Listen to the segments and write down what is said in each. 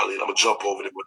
Charlie, and I'm gonna jump over there with.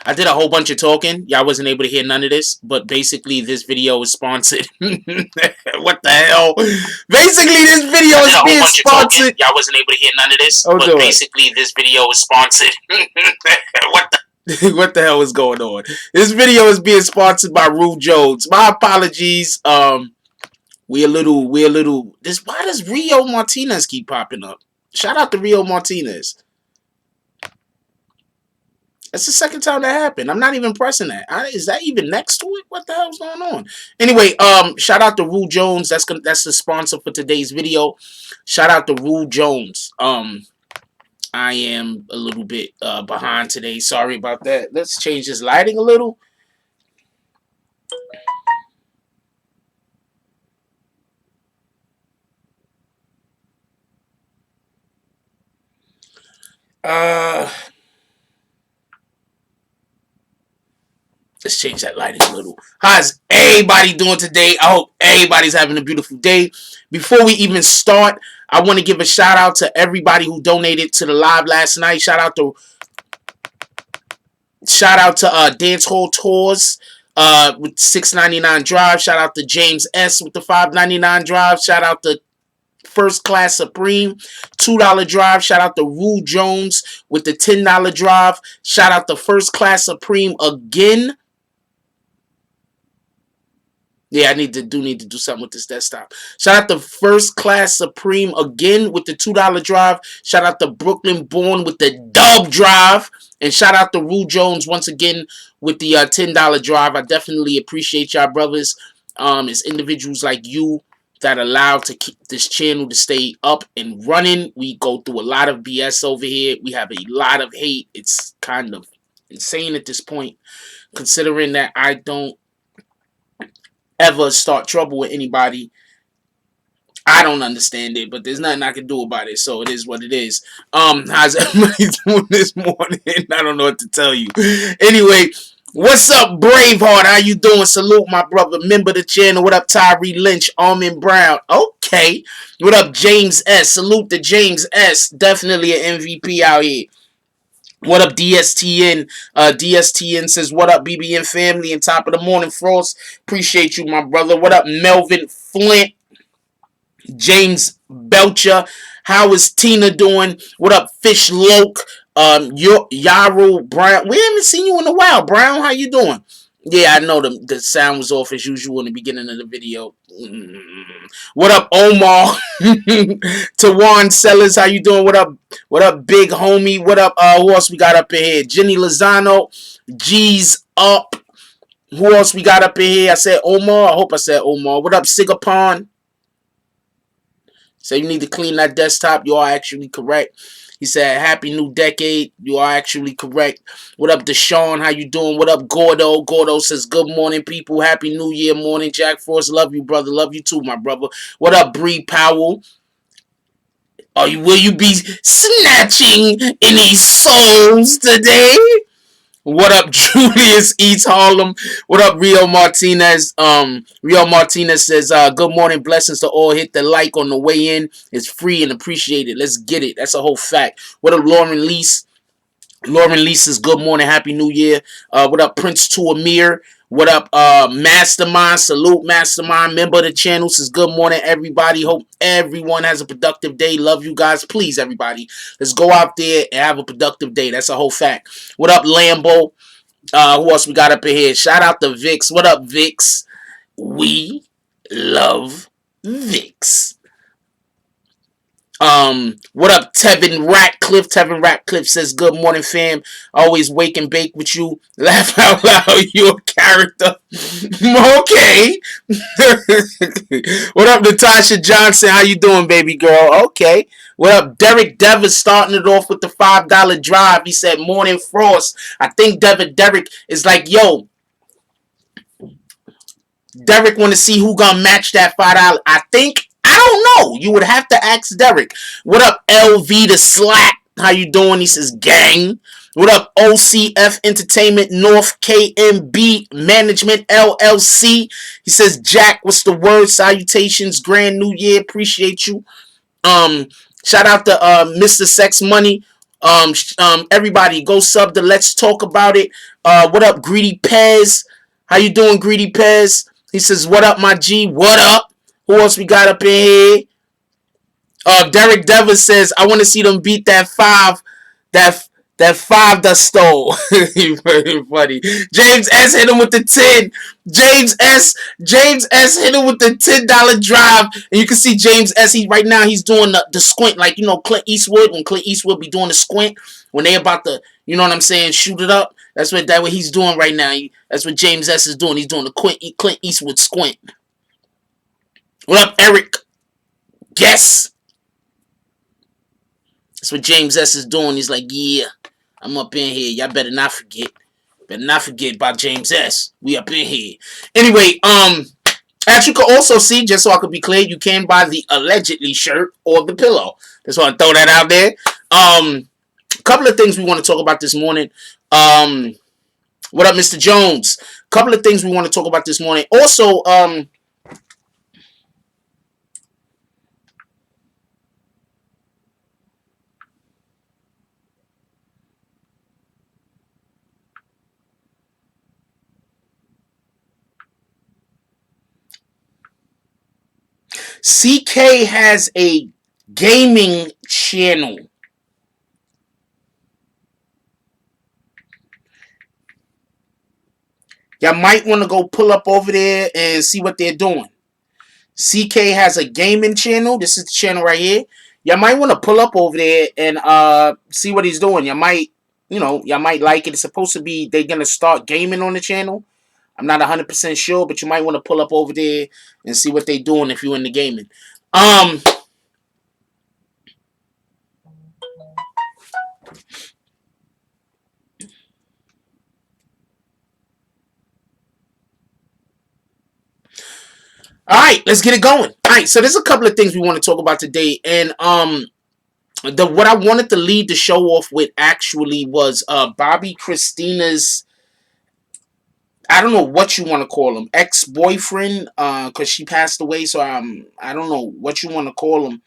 I did a whole bunch of talking. Y'all wasn't able to hear none of this, but basically this video is sponsored. What the hell? Basically this video is being sponsored. Y'all wasn't able to hear none of this, but basically this video is sponsored. What the hell is going on? This video is being sponsored by Rue Jones. My apologies. We a little. Why does Rio Martinez keep popping up? Shout out to Rio Martinez. That's the second time that happened. I'm not even pressing that. Is that even next to it? What the hell's going on? Anyway, shout out to Rue Jones. That's the sponsor for today's video. Shout out to Rue Jones. I am a little bit behind today. Sorry about that. Let's change this lighting a little. Let's change that lighting a little. How's everybody doing today? I hope everybody's having a beautiful day. Before we even start, I want to give a shout out to everybody who donated to the live last night. Shout out to Dance Hall Tours with $6.99 drive. Shout out to James S with the $5.99 drive. Shout out to First Class Supreme, $2 drive. Shout out to Rue Jones with the $10 drive. Shout out to First Class Supreme again. Yeah, I need to do something with this desktop. Shout out to First Class Supreme again with the $2 drive. Shout out to Brooklyn Born with the dub drive. And shout out to Rue Jones once again with the $10 drive. I definitely appreciate y'all brothers. It's individuals like you that allow to keep this channel to stay up and running. We go through a lot of BS over here. We have a lot of hate. It's kind of insane at this point, considering that I don't ever start trouble with anybody. I don't understand it, but there's nothing I can do about it, so it is what it is. How's everybody doing this morning? I don't know what to tell you. Anyway, what's up, Braveheart? How you doing? Salute, my brother. Member of the channel. What up, Tyree Lynch? Armin Brown. Okay. What up, James S? Salute to James S. Definitely an MVP out here. What up, DSTN? DSTN says, what up, BBN family and top of the morning, Frost? Appreciate you, my brother. What up, Melvin Flint? James Belcher. How is Tina doing? What up, Fish Loke? Yaro Brown. We haven't seen you in a while, Brown. How you doing? Yeah, I know the sound was off as usual in the beginning of the video. What up, Omar? Tawan Sellers, how you doing? What up? What up, big homie? What up? Who else we got up in here? Jenny Lozano. G's up. Who else we got up in here? I said Omar. I hope I said Omar. What up, Sigapon? So you need to clean that desktop. You are actually correct. He said, happy new decade. You are actually correct. What up, Deshaun? How you doing? What up, Gordo? Gordo says, good morning, people. Happy New Year morning. Jack Frost, love you, brother. Love you too, my brother. What up, Bree Powell? Will you be snatching any souls today? What up, Julius Eats Harlem? What up, Rio Martinez? Rio Martinez says, good morning, blessings to all. Hit the like on the way in. It's free and appreciated. Let's get it. That's a whole fact. What up, Lauren Lease? Lauren Lee says, good morning, happy new year. What up, Prince to Amir? What up, Mastermind? Salute, Mastermind. Member of the channel says, good morning, everybody. Hope everyone has a productive day. Love you guys. Please, everybody, let's go out there and have a productive day. That's a whole fact. What up, Lambo? Who else we got up in here? Shout out to Vix. What up, Vix? We love Vix. What up, Tevin Ratcliffe? Tevin Ratcliffe says, good morning, fam. Always wake and bake with you. Laugh out loud, you a character. Okay. What up, Natasha Johnson? How you doing, baby girl? Okay. What up, Derek Devers starting it off with the $5 drive. He said, morning, Frost. I think Derek is like, yo, Derek want to see who gonna match that $5. I don't know. You would have to ask Derek. What up, LV the Slap? How you doing? He says, gang. What up, OCF Entertainment, North KMB Management LLC? He says, Jack, what's the word? Salutations, Grand New Year. Appreciate you. Shout out to Mr. Sex Money. Everybody, go sub to Let's Talk About It. What up, Greedy Pez? How you doing, Greedy Pez? He says, what up, my G? What up? Who else we got up in here? Derek Devers says, I want to see them beat that five that stole. Very funny. James S hit him with the 10. James S hit him with the $10 drive. And you can see James S, right now he's doing the squint, like, you know, Clint Eastwood, when Clint Eastwood be doing the squint, when they about to, you know what I'm saying, shoot it up. That's what he's doing right now. That's what James S is doing. He's doing the Clint Eastwood squint. What up, Eric? Guess. That's what James S is doing. He's like, yeah, I'm up in here. Y'all better not forget. Better not forget about James S. We up in here. Anyway, as you can also see, just so I could be clear, you can buy the allegedly shirt or the pillow. Just want to throw that out there. A couple of things we want to talk about this morning. What up, Mr. Jones? A couple of things we want to talk about this morning. Also, CK has a gaming channel. Y'all might want to go pull up over there and see what they're doing. CK has a gaming channel. This is the channel right here. Y'all might want to pull up over there and see what he's doing. Y'all might like it. It's supposed to be they're gonna start gaming on the channel. I'm not 100% sure, but you might want to pull up over there and see what they're doing if you're in the gaming. Um, all right, let's get it going. All right, so there's a couple of things we want to talk about today, and what I wanted to lead the show off with actually was Bobby Christina's, I don't know what you want to call him, ex-boyfriend, because she passed away, so I don't know what you want to call him,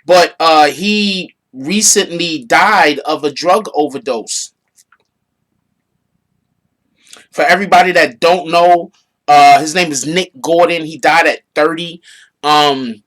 but he recently died of a drug overdose. For everybody that don't know, his name is Nick Gordon. He died at 30. Um,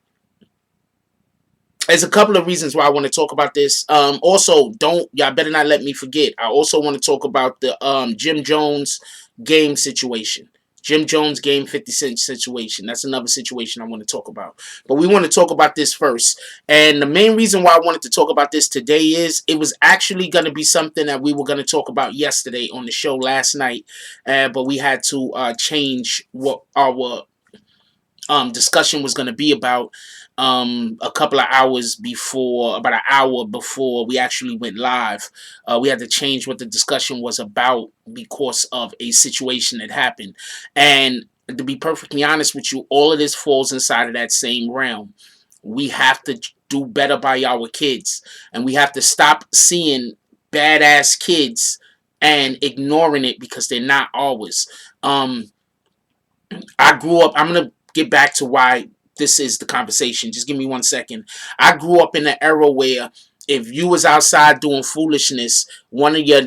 there's a couple of reasons why I want to talk about this. Also, y'all better not let me forget. I also want to talk about the Jim Jones game situation. Jim Jones game 50 Cent situation. That's another situation I want to talk about. But we want to talk about this first. And the main reason why I wanted to talk about this today is it was actually going to be something that we were going to talk about yesterday on the show last night. But we had to change what our discussion was going to be about a couple of hours before, about an hour before we actually went live. We had to change what the discussion was about because of a situation that happened. And to be perfectly honest with you, all of this falls inside of that same realm. We have to do better by our kids, and we have to stop seeing badass kids and ignoring it because they're not ours. I grew up, I'm going to get back to why this is the conversation. Just give me 1 second. I grew up in an era where if you was outside doing foolishness, one of your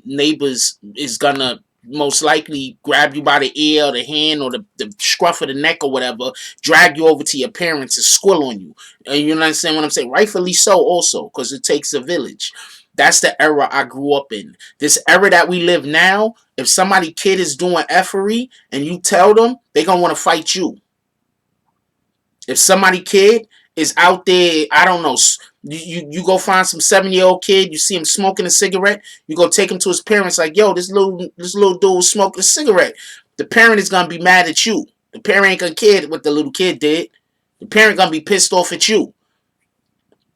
neighbors is gonna most likely grab you by the ear or the hand or the scruff of the neck or whatever, drag you over to your parents and squill on you. And you understand what I'm saying? Rightfully so also, because it takes a village. That's the era I grew up in. This era that we live now, if somebody kid is doing effery and you tell them, they gonna want to fight you. If somebody kid is out there, I don't know, you go find some 7-year-old kid, you see him smoking a cigarette, you go take him to his parents like, yo, this little dude smoking a cigarette. The parent is gonna be mad at you. The parent ain't gonna care what the little kid did. The parent gonna be pissed off at you.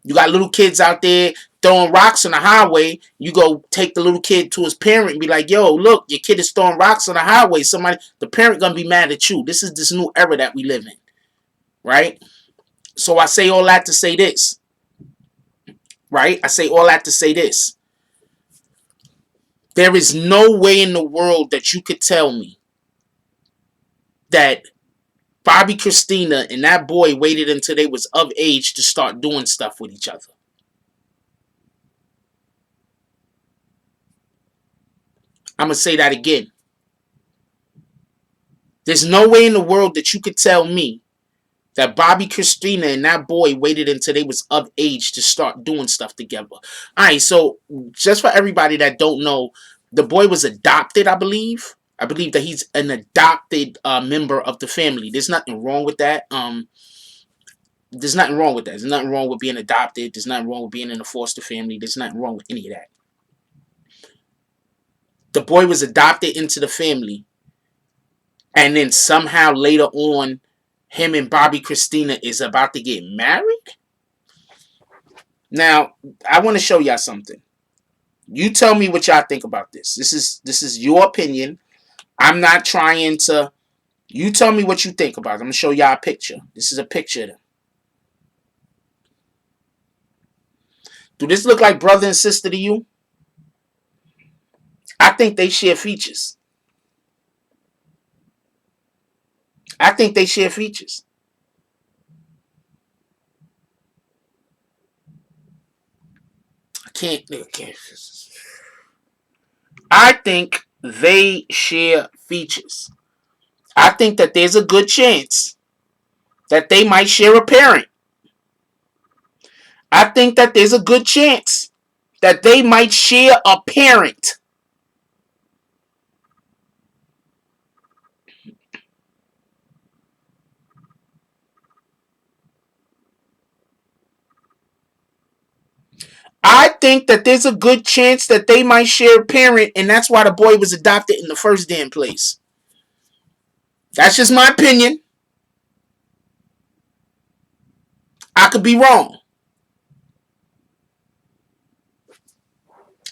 You got little kids out there throwing rocks on the highway. You go take the little kid to his parent and be like, yo, look, your kid is throwing rocks on the highway. The parent gonna be mad at you. This is this new era that we live in, right? So I say all that to say this, right? I say all that to say this. There is no way in the world that you could tell me that Bobby Christina and that boy waited until they was of age to start doing stuff with each other. I'm going to say that again. There's no way in the world that you could tell me that Bobby Christina and that boy waited until they was of age to start doing stuff together. All right, so just for everybody that don't know, the boy was adopted, I believe. I believe that he's an adopted member of the family. There's nothing wrong with that. There's nothing wrong with that. There's nothing wrong with being adopted. There's nothing wrong with being in a foster family. There's nothing wrong with any of that. The boy was adopted into the family, and then somehow later on, him and Bobby Christina is about to get married. Now, I want to show y'all something. You tell me what y'all think about this. This is your opinion. I'm not trying to. You tell me what you think about it. I'm gonna show y'all a picture. This is a picture of them. Do this look like brother and sister to you? I think they share features. I think they share features. I can't. I think they share features. I think that there's a good chance that they might share a parent. I think that there's a good chance that they might share a parent. think that there's a good chance that they might share a parent, and that's why the boy was adopted in the first damn place. That's just my opinion. I could be wrong.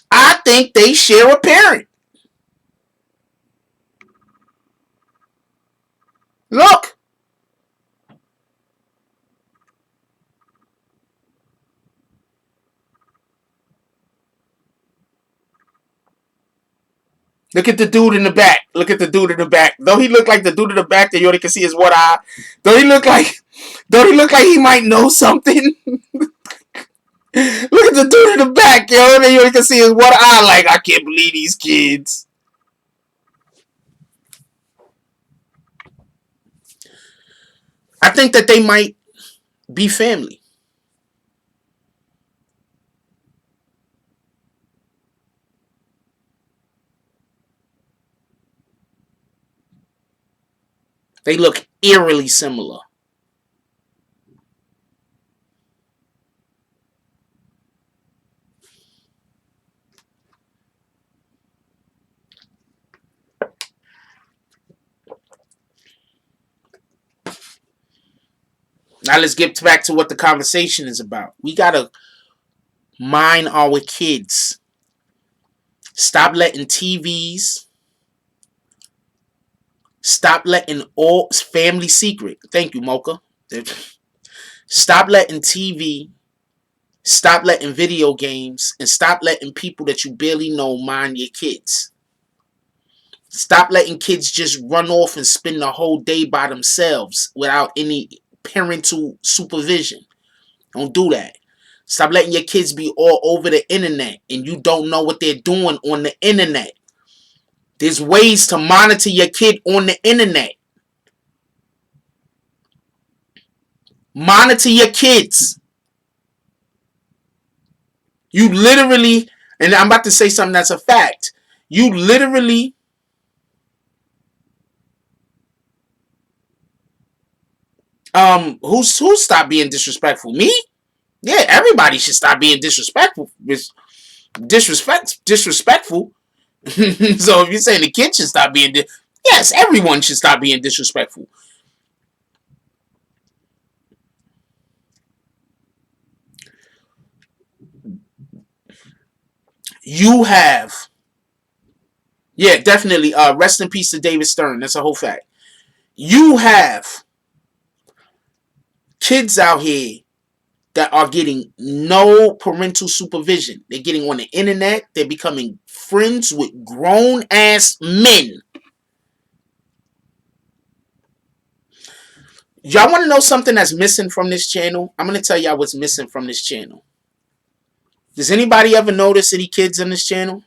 I think they share a parent. Look. Look at the dude in the back. Look at the dude in the back. Though he look like the dude in the back that you only can see his one eye. Though he look like he might know something. Look at the dude in the back, yo. And you only can see his one eye. Like, I can't believe these kids. I think that they might be family. They look eerily similar. Now let's get back to what the conversation is about. We gotta mind our kids. Stop letting TVs. Stop letting all family secret. Thank you, Mocha. Stop letting TV. Stop letting video games. And stop letting people that you barely know mind your kids. Stop letting kids just run off and spend the whole day by themselves without any parental supervision. Don't do that. Stop letting your kids be all over the internet and you don't know what they're doing on the internet. There's ways to monitor your kid on the internet. Monitor your kids. You literally, and I'm about to say something that's a fact. You literally who stopped being disrespectful? Me? Yeah, everybody should stop being disrespectful. Disrespectful. So if you're saying the kids should stop being yes, everyone should stop being disrespectful. You have, yeah, definitely. Rest in peace to David Stern. That's a whole fact. You have kids out here that are getting no parental supervision. They're getting on the internet. They're becoming friends with grown ass men. Y'all want to know something that's missing from this channel? I'm going to tell y'all what's missing from this channel. Does anybody ever notice any kids on this channel?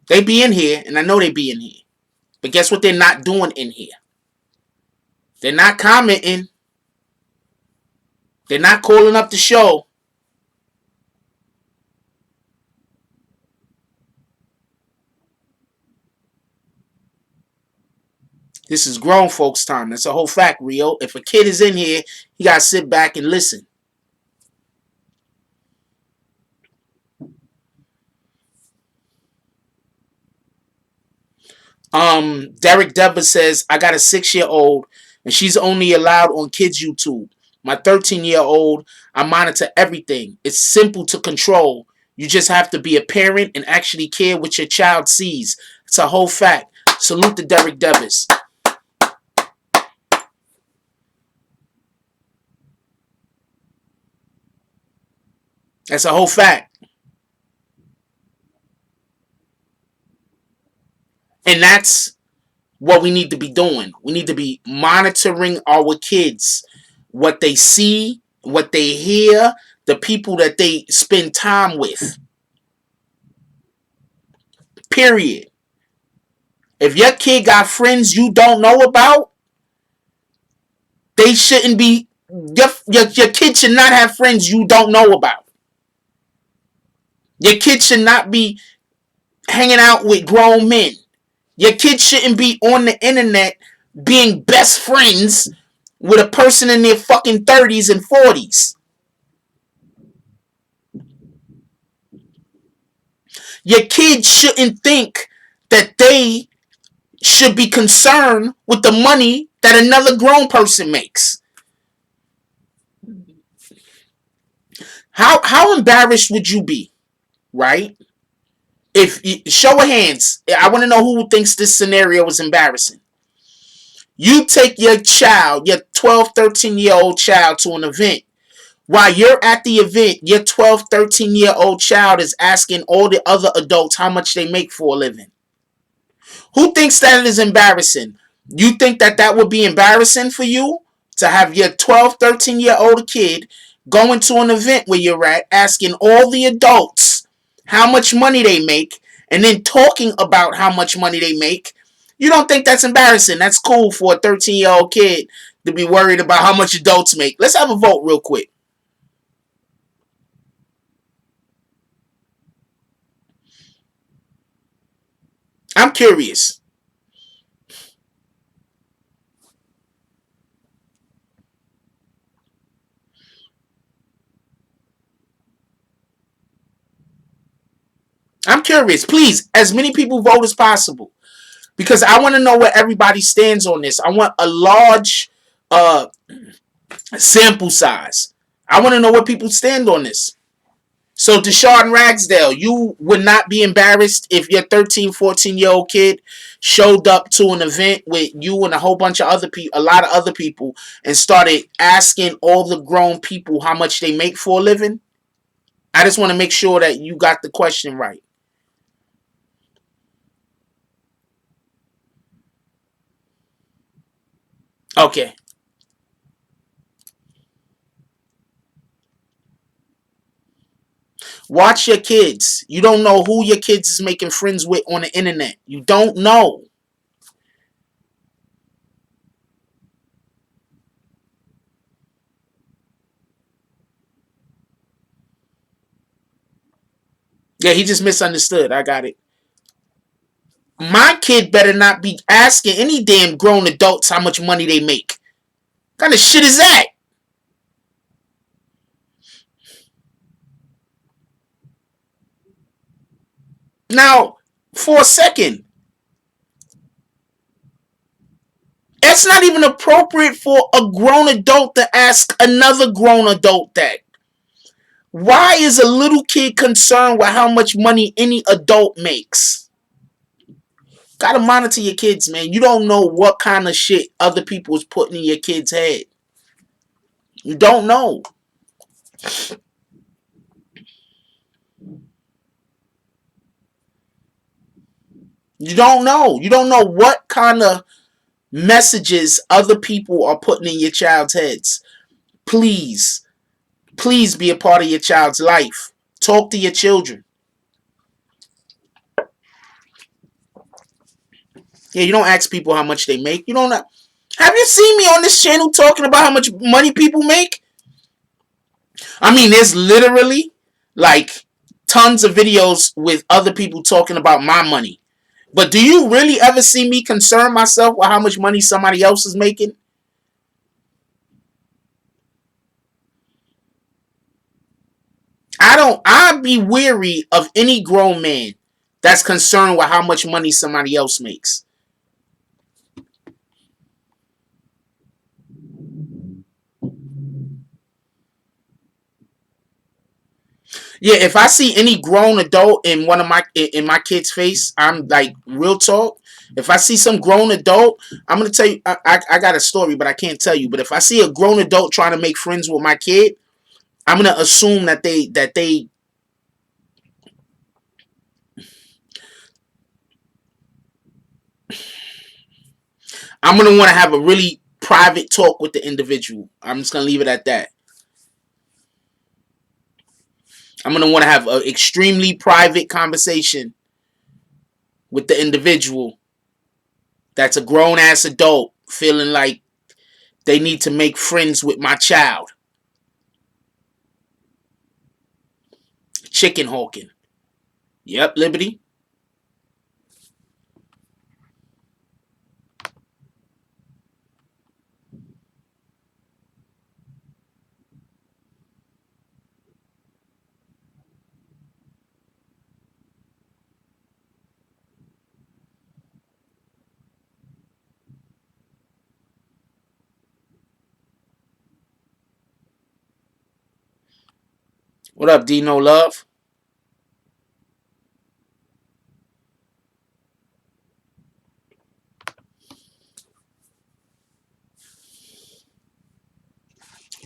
They be in here, and I know they be in here. But guess what they're not doing in here? They're not commenting. They're not calling up the show. This is grown folks' time. That's a whole fact, Rio. If a kid is in here, you got to sit back and listen. Derek Dever says, I got a 6-year-old and she's only allowed on kids YouTube. My 13-year-old, I monitor everything. It's simple to control. You just have to be a parent and actually care what your child sees. It's a whole fact. Salute to Derek Devers. That's a whole fact. And that's what we need to be doing. We need to be monitoring our kids. What they see, what they hear, the people that they spend time with. Period. If your kid got friends you don't know about, they shouldn't be, your kid should not have friends you don't know about. Your kid should not be hanging out with grown men. Your kid shouldn't be on the internet being best friends with a person in their fucking 30s and 40s. Your kids shouldn't think that they should be concerned with the money that another grown person makes. How embarrassed would you be, right? If show of hands, I want to know who thinks this scenario is embarrassing. You take your child, your 12, 13-year-old child to an event. While you're at the event, your 12, 13-year-old child is asking all the other adults how much they make for a living. Who thinks that is embarrassing? You think that that would be embarrassing for you to have your 12, 13-year-old kid going to an event where you're at, asking all the adults how much money they make, and then talking about how much money they make? You don't think that's embarrassing? That's cool for a 13-year-old kid to be worried about how much adults make. Let's have a vote real quick. I'm curious. I'm curious. Please, as many people vote as possible, because I want to know where everybody stands on this. I want a large uh, sample size. I want to know where people stand on this. So, Deshaun Ragsdale, you would not be embarrassed if your 13, 14-year-old kid showed up to an event with you and a whole bunch of other people, a lot of other people, and started asking all the grown people how much they make for a living? I just want to make sure that you got the question right. Okay. Watch your kids. You don't know who your kids is making friends with on the internet. You don't know. Yeah, he just misunderstood. I got it. My kid better not be asking any damn grown adults how much money they make. What kind of shit is that? Now, for a second, it's not even appropriate for a grown adult to ask another grown adult that. Why is a little kid concerned with how much money any adult makes? Gotta monitor your kids, man. You don't know what kind of shit other people is putting in your kid's head. You don't know. You don't know. You don't know what kind of messages other people are putting in your child's heads. Please, please be a part of your child's life. Talk to your children. Yeah, you don't ask people how much they make. You don't know. Have you seen me on this channel talking about how much money people make? I mean, there's literally like tons of videos with other people talking about my money. But do you really ever see me concern myself with how much money somebody else is making? I'd be weary of any grown man that's concerned with how much money somebody else makes. Yeah, if I see any grown adult in one of my kid's face, I'm like, real talk. If I see some grown adult, I'm gonna tell you. I got a story, but I can't tell you. But if I see a grown adult trying to make friends with my kid, I'm gonna assume that they. I'm gonna want to have a really private talk with the individual. I'm just gonna leave it at that. I'm gonna want to have an extremely private conversation with the individual that's a grown ass adult feeling like they need to make friends with my child. Chicken hawking. Yep, Liberty. What up, Dino Love?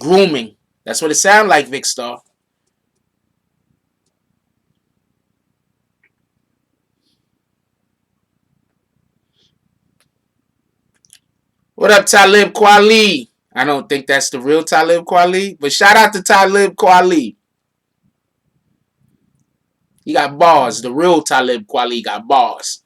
Grooming. That's what it sounds like, Vic Star. What up, Talib Kweli? I don't think that's the real Talib Kweli, but shout out to Talib Kweli. He got bars. The real Talib Kweli got bars.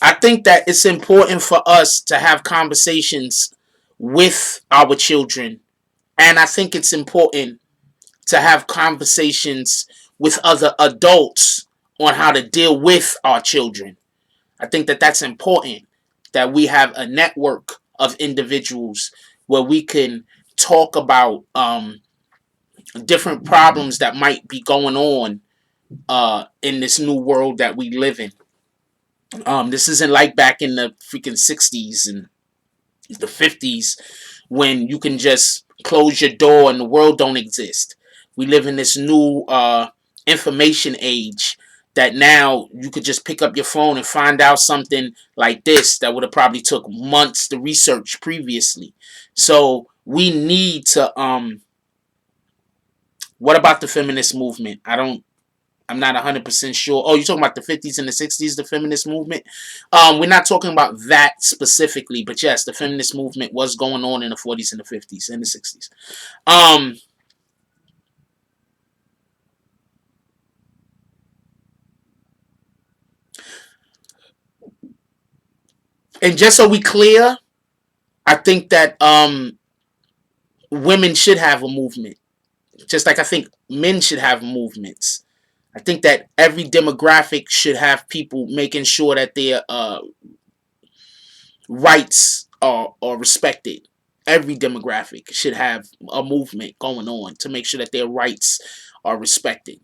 I think that it's important for us to have conversations with our children. And I think it's important to have conversations with other adults on how to deal with our children. I think that that's important, that we have a network of individuals where we can talk about different problems that might be going on in this new world that we live in. This isn't like back in the freaking 60s and the 50s when you can just close your door and the world don't exist. We live in this new information age that now you could just pick up your phone and find out something like this that would have probably took months to research previously. So we need to what about the feminist movement? I'm not 100% sure. Oh, you're talking about the 50s and the 60s, the feminist movement? We're not talking about that specifically, but yes, the feminist movement was going on in the 40s and the 50s and the 60s. Um, and just so we clear, I think that women should have a movement, just like I think men should have movements. I think that every demographic should have people making sure that their rights are respected. Every demographic should have a movement going on to make sure that their rights are respected.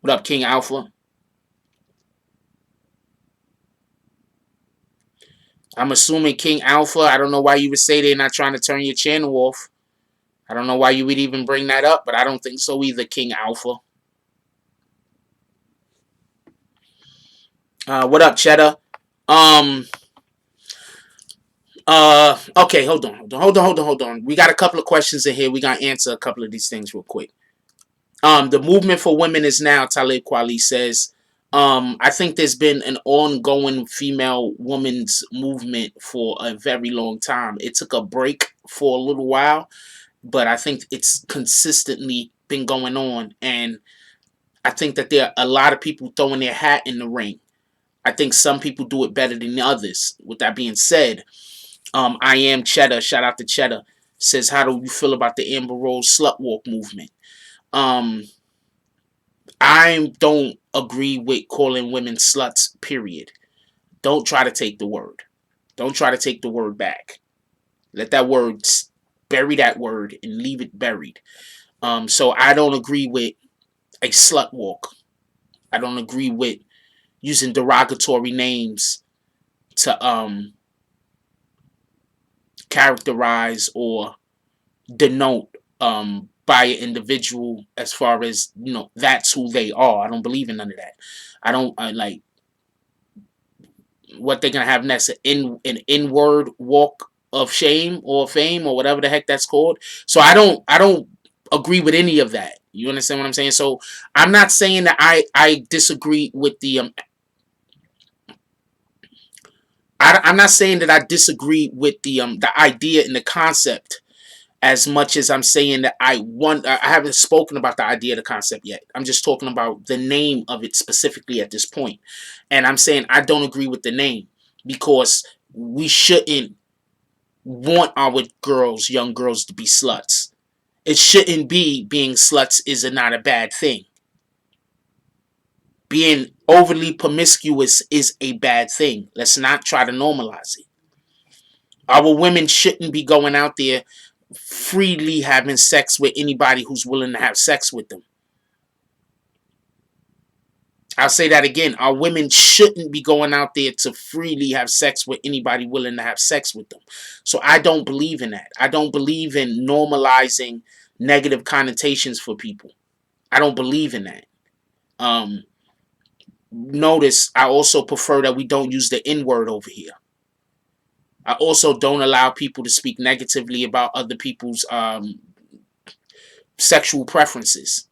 What up, King Alpha? I'm assuming King Alpha. I don't know why you would say they're not trying to turn your channel off. I don't know why you would even bring that up, but I don't think so either, King Alpha. What up, Cheddar? Um, okay, hold on. We got a couple of questions in here. We gotta answer a couple of these things real quick. The movement for women is now, Talib Kweli says. I think there's been an ongoing female women's movement for a very long time. It took a break for a little while, but I think it's consistently been going on. And I think that there are a lot of people throwing their hat in the ring. I think some people do it better than others. With that being said, I am Cheddar. Shout out to Cheddar. Says, how do you feel about the Amber Rose slut walk movement? Um, I don't agree with calling women sluts, period. Don't try to take the word. Don't try to take the word back. Let that word, bury that word and leave it buried. So I don't agree with a slut walk. I don't agree with using derogatory names to characterize or denote by an individual as far as, that's who they are. I don't believe in none of that. I like what they're gonna have next, an inward walk of shame or fame or whatever the heck that's called. So I don't agree with any of that. You understand what I'm saying? So I'm not saying that I disagree with the I'm not saying that I disagree with the idea and the concept as much as I'm saying that I haven't spoken about the idea of the concept yet. I'm just talking about the name of it specifically at this point. And I'm saying I don't agree with the name because we shouldn't want our girls, young girls, to be sluts. It shouldn't be being sluts is not a bad thing. Being overly promiscuous is a bad thing. Let's not try to normalize it. Our women shouldn't be going out there freely having sex with anybody who's willing to have sex with them. I'll say that again. Our women shouldn't be going out there to freely have sex with anybody willing to have sex with them. So I don't believe in that. I don't believe in normalizing negative connotations for people. I don't believe in that. Um, Notice I also prefer that we don't use the N-word over here. I also don't allow people to speak negatively about other people's sexual preferences.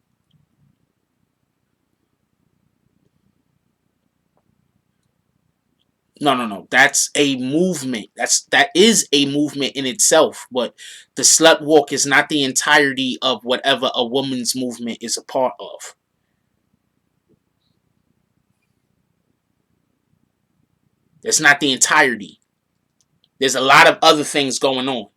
No, no, no. That's a movement. That is a movement in itself. But the slut walk is not the entirety of whatever a woman's movement is a part of. It's not the entirety. There's a lot of other things going on.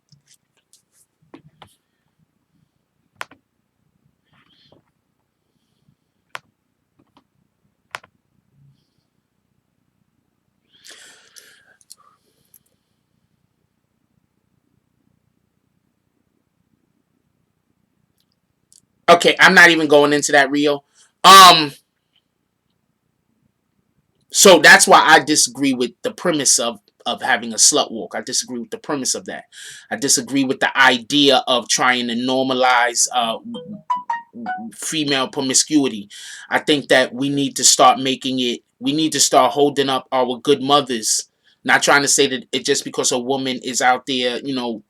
Okay, I'm not even going into that, Rio. Um, so that's why I disagree with the premise of having a slut walk. I disagree with the premise of that. I disagree with the idea of trying to normalize female promiscuity. I think that we need to start making it, we need to start holding up our good mothers. Not trying to say that it just because a woman is out there,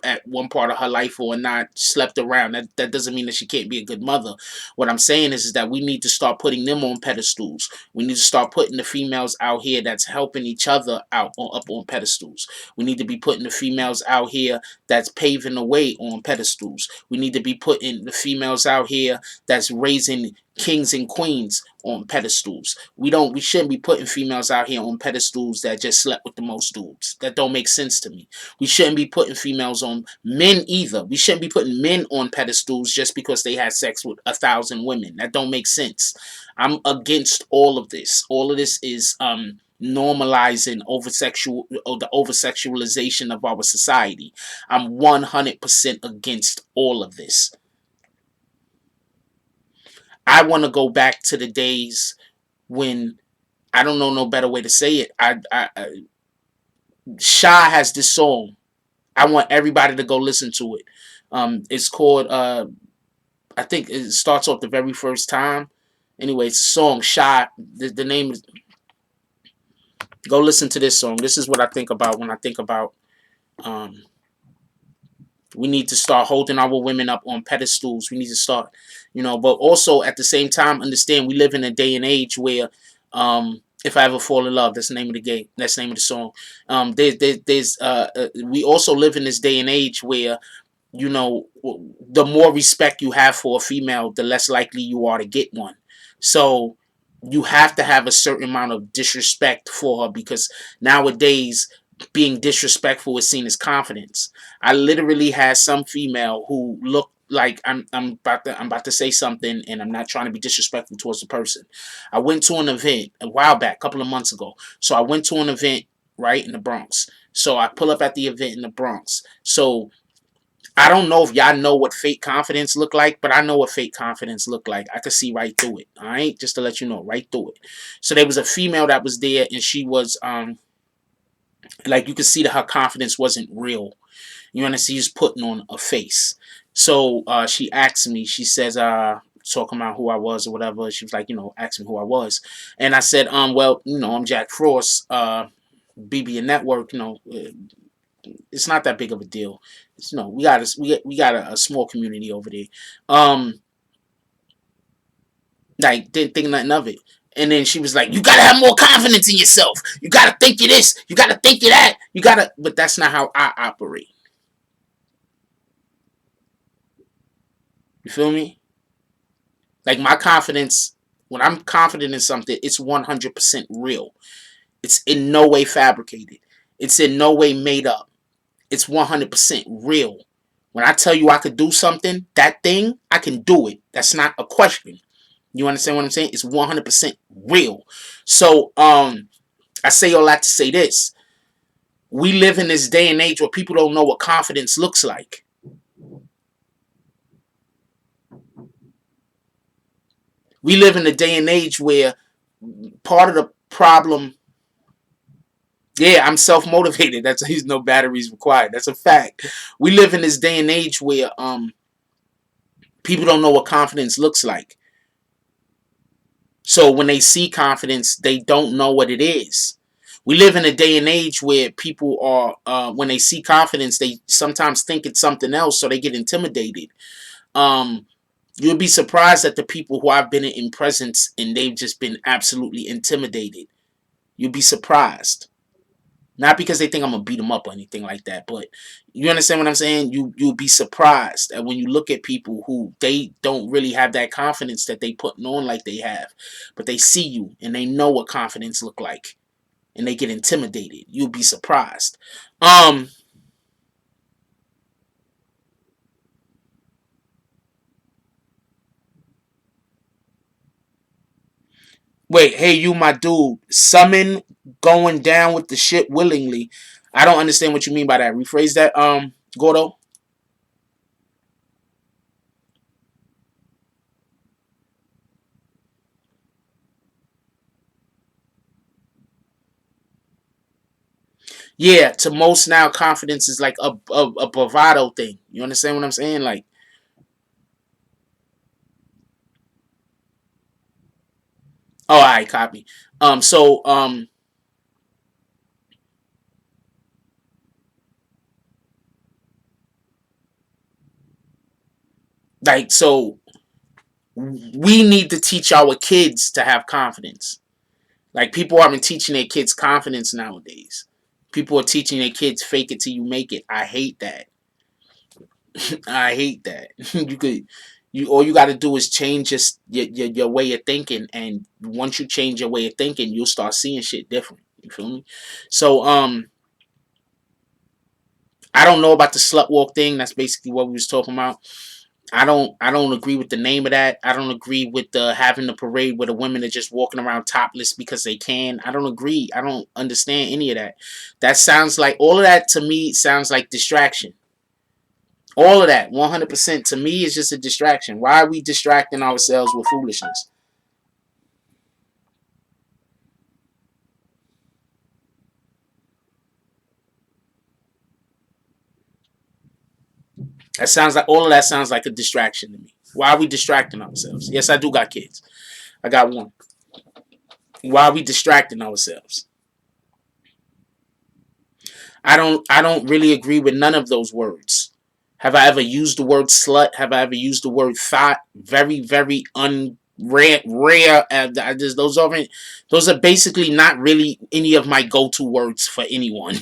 at one part of her life or not slept around, that doesn't mean that she can't be a good mother. What I'm saying is that we need to start putting them on pedestals. We need to start putting the females out here that's helping each other out up on pedestals. We need to be putting the females out here that's paving the way on pedestals. We need to be putting the females out here that's raising kings and queens on pedestals. We shouldn't be putting females out here on pedestals that just slept with the most dudes. That don't make sense to me. We shouldn't be putting females on men either. We shouldn't be putting men on pedestals just because they had sex with 1,000 women. That don't make sense. I'm against all of this. All of this is normalizing the over sexualization of our society. I'm 100% against all of this. I want to go back to the days when, I don't know no better way to say it. Shy has this song. I want everybody to go listen to it. It's called I think it starts off the very first time. Anyway, it's a song. Shy. The name is. Go listen to this song. This is what I think about when I think about um, we need to start holding our women up on pedestals. We need to start, but also at the same time, understand we live in a day and age where, if I ever fall in love, that's the name of the game. That's the name of the song. We also live in this day and age where, the more respect you have for a female, the less likely you are to get one. So you have to have a certain amount of disrespect for her because nowadays being disrespectful is seen as confidence. I literally had some female who looked like I'm about to say something and I'm not trying to be disrespectful towards the person. I went to an event a while back, a couple of months ago. So I went to an event right in the Bronx. So I pull up at the event in the Bronx. So I don't know if y'all know what fake confidence look like, but I know what fake confidence look like. I could see right through it. All right, just to let you know, right through it. So there was a female that was there, and she was like you could see that her confidence wasn't real. You understand? She's putting on a face. So she asked me. She says, talking about who I was or whatever. She was like, ask me who I was, and I said, well, I'm Jack Frost, BBNNETWORK. It's not that big of a deal. We got a small community over there. Um, like didn't think nothing of it. And then she was like, "You gotta have more confidence in yourself. You gotta think you this. You gotta think you that. You gotta." But that's not how I operate. You feel me? Like my confidence, when I'm confident in something, it's 100% real. It's in no way fabricated. It's in no way made up. It's 100% real. When I tell you I could do something, that thing, I can do it. That's not a question. You understand what I'm saying? It's 100% real. So, I say all that to say this. We live in this day and age where people don't know what confidence looks like. We live in a day and age where part of the problem. Yeah, I'm self-motivated. That's There's no batteries required. That's a fact. We live in this day and age where people don't know what confidence looks like. So when they see confidence, they don't know what it is. We live in a day and age where people are, when they see confidence, they sometimes think it's something else, so they get intimidated. Um, you'll be surprised at the people who I've been in presence and they've just been absolutely intimidated. You'll be surprised. Not because they think I'm gonna beat them up or anything like that, but you understand what I'm saying? You'll be surprised at when you look at people who they don't really have that confidence that they putting on like they have, but they see you and they know what confidence look like, and they get intimidated. You'll be surprised. Um, Wait, hey you, my dude, summon going down with the ship willingly. I don't understand what you mean by that. Rephrase that, Gordo. Yeah, to most now, confidence is like a bravado thing. You understand what I'm saying? Like, oh, I copy. So, like, so we need to teach our kids to have confidence. Like, people aren't teaching their kids confidence nowadays. People are teaching their kids fake it till you make it. I hate that. I hate that. You all you got to do is change your way of thinking, and once you change your way of thinking, you'll start seeing shit different. You feel me? So, I don't know about the slut walk thing. That's basically what we was talking about. I don't agree with the name of that. I don't agree with the having the parade where the women are just walking around topless because they can. I don't agree. I don't understand any of that. That sounds like all of that to me sounds like distraction. All of that, 100% to me is just a distraction. Why are we distracting ourselves with foolishness? That sounds like all of that sounds like a distraction to me. Why are we distracting ourselves? Yes, I do got kids. I got one. Why are we distracting ourselves? I don't really agree with none of those words. Have I ever used the word slut? Have I ever used the word thought? Very, very rare. Those are basically not really any of my go-to words for anyone.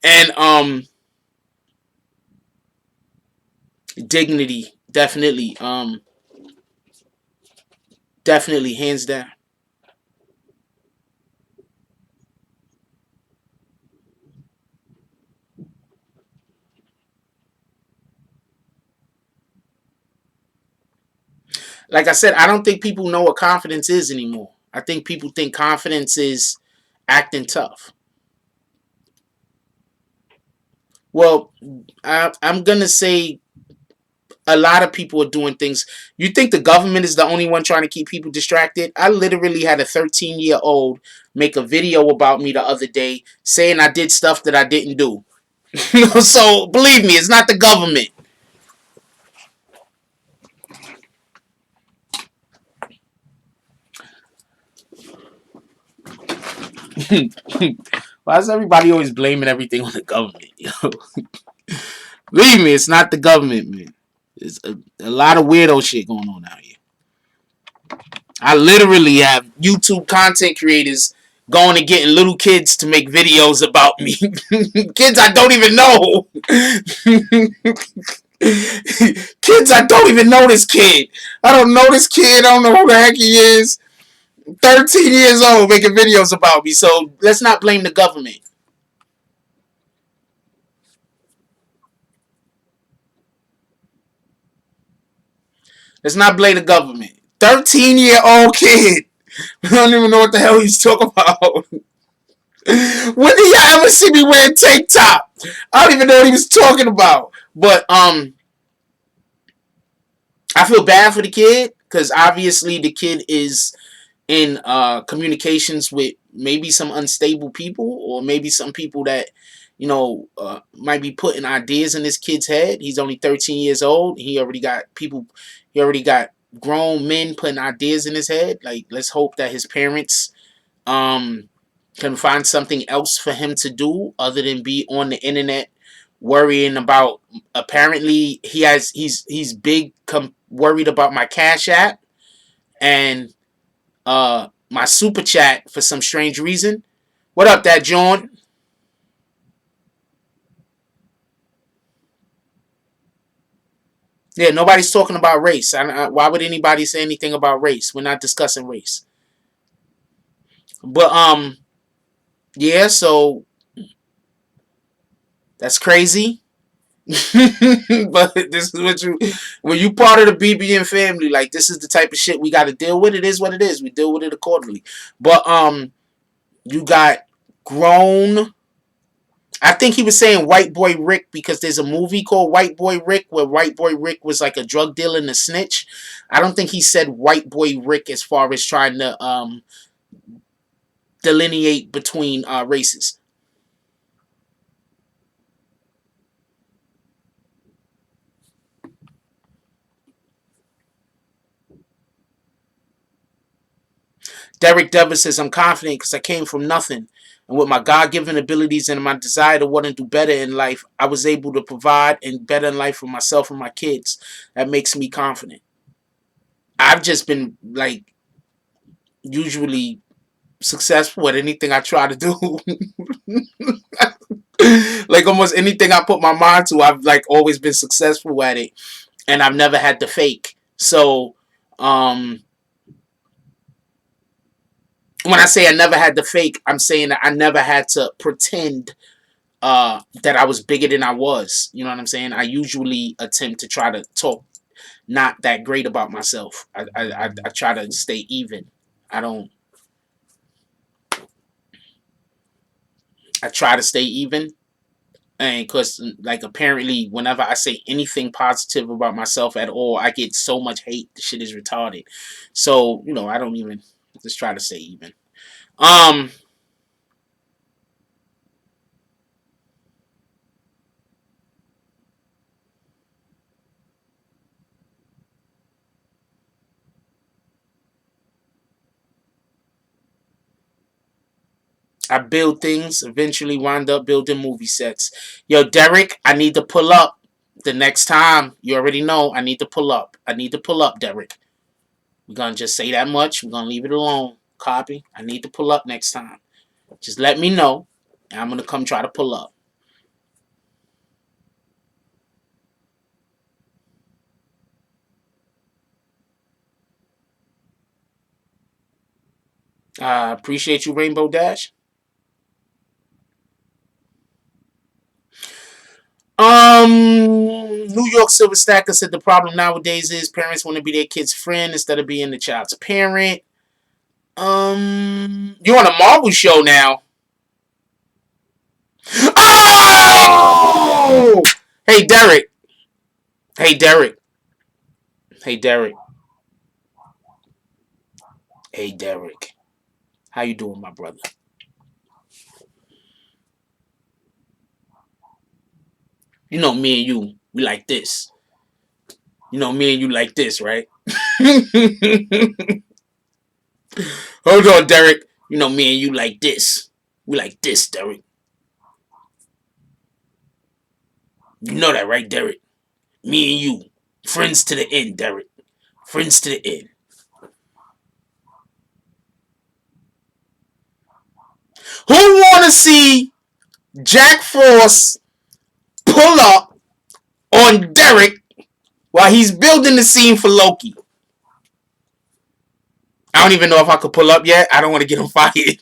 And dignity, definitely, definitely, hands down. Like I said, I don't think people know what confidence is anymore. I think people think confidence is acting tough. Well, I'm gonna say a lot of people are doing things. You think the government is the only one trying to keep people distracted? I literally had a 13-year-old make a video about me the other day saying I did stuff that I didn't do. So believe me, it's not the government. Why is everybody always blaming everything on the government? Yo? Believe me, it's not the government, man. There's a lot of weirdo shit going on out here. I literally have YouTube content creators going and getting little kids to make videos about me. Kids I don't even know. Kids I don't even know this kid. I don't know this kid. I don't know who the heck he is. 13 years old making videos about me. So let's not blame the government. Let's not blame the government. 13-year-old kid. I don't even know what the hell he's talking about. When did y'all ever see me wearing tank top? I don't even know what he was talking about. But I feel bad for the kid because obviously the kid is in communications with maybe some unstable people, or maybe some people that might be putting ideas in this kid's head. He's only 13 years old. He already got people. He already got grown men putting ideas in his head. Like, let's hope that his parents um can find something else for him to do other than be on the internet worrying about. Apparently he's big worried about my Cash App and my super chat for some strange reason. What up, that John? Yeah, nobody's talking about race. Why would anybody say anything about race? We're not discussing race. But yeah, so that's crazy. But this is what when you part of the BBN family, like, this is the type of shit we got to deal with. It is what it is. We deal with it accordingly. But you got grown. I think he was saying White Boy Rick because there's a movie called White Boy Rick where White Boy Rick was like a drug dealer and a snitch. I don't think he said White Boy Rick as far as trying to delineate between races. Derek Devers says, I'm confident because I came from nothing. And with my God given abilities and my desire to want to do better in life, I was able to provide and better in life for myself and my kids. That makes me confident. I've just been, like, usually successful at anything I try to do. Like, almost anything I put my mind to, I've, like, always been successful at it. And I've never had to fake. So, when I say I never had to fake, I'm saying that I never had to pretend that I was bigger than I was. You know what I'm saying? I usually attempt to try to talk not that great about myself. I try to stay even. I don't. I try to stay even, and because, like, apparently whenever I say anything positive about myself at all, I get so much hate. The shit is retarded. So I don't even just try to stay even. Um, I build things, eventually wind up building movie sets. Yo, Derek, I need to pull up the next time. You already know I need to pull up. I need to pull up, Derek. We're going to just say that much. We're going to leave it alone. Copy. I need to pull up next time. Just let me know, and I'm going to come try to pull up. Appreciate you, Rainbow Dash. New York Silver Stacker said the problem nowadays is parents want to be their kid's friend instead of being the child's parent. You on a Marvel show now? Oh! Hey Derek. Hey Derek. Hey Derek. Hey Derek. How you doing, my brother? You know me and you, we like this. You know me and you like this, right? Hold on, Derek. You know me and you like this. We like this, Derek. You know that, right, Derek? Me and you. Friends to the end, Derek. Friends to the end. Who wanna see Jack Frost pull up on Derek while he's building the scene for Loki? I don't even know if I could pull up yet. I don't want to get him fired.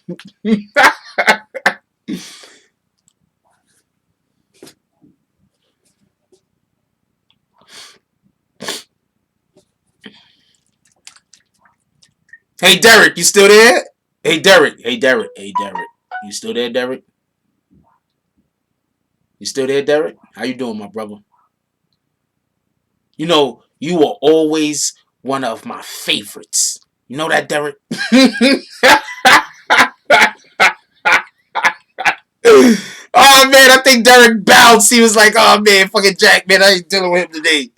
Hey Derek, you still there? Hey Derek. Hey Derek. Hey Derek. You still there, Derek? You still there, Derek? How you doing, my brother? You know, you will always One of my favorites. You know that, Derek? Oh man, I think Derek bounced. He was like, "Oh man, fucking Jack, man, I ain't dealing with him today."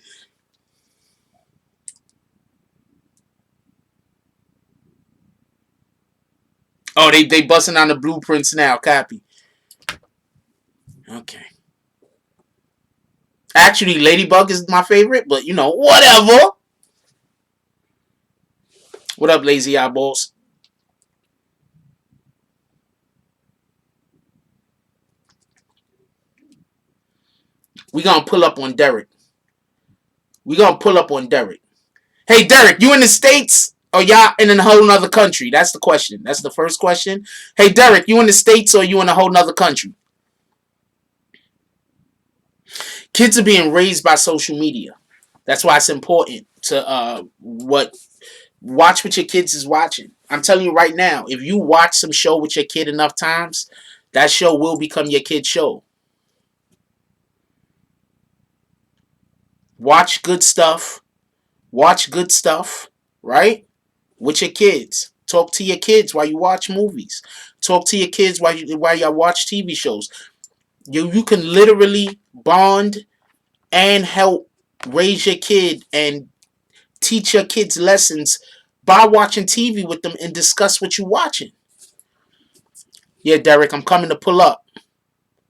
Oh, they busting on the blueprints now. Copy. Okay. Actually, Ladybug is my favorite, but whatever. What up, lazy eyeballs? We gonna pull up on Derek. We gonna pull up on Derek. Hey, Derek, you in the States or y'all in a whole nother country? That's the question. That's the first question. Hey, Derek, you in the States or you in a whole nother country? Kids are being raised by social media. That's why it's important to watch what your kids is watching. I'm telling you right now, if you watch some show with your kid enough times, that show will become your kid's show. Watch good stuff. Watch good stuff, right? With your kids. Talk to your kids while you watch movies. Talk to your kids while you watch TV shows. You can literally bond and help raise your kid and teach your kids lessons by watching TV with them and discuss what you're watching. Yeah, Derek, I'm coming to pull up.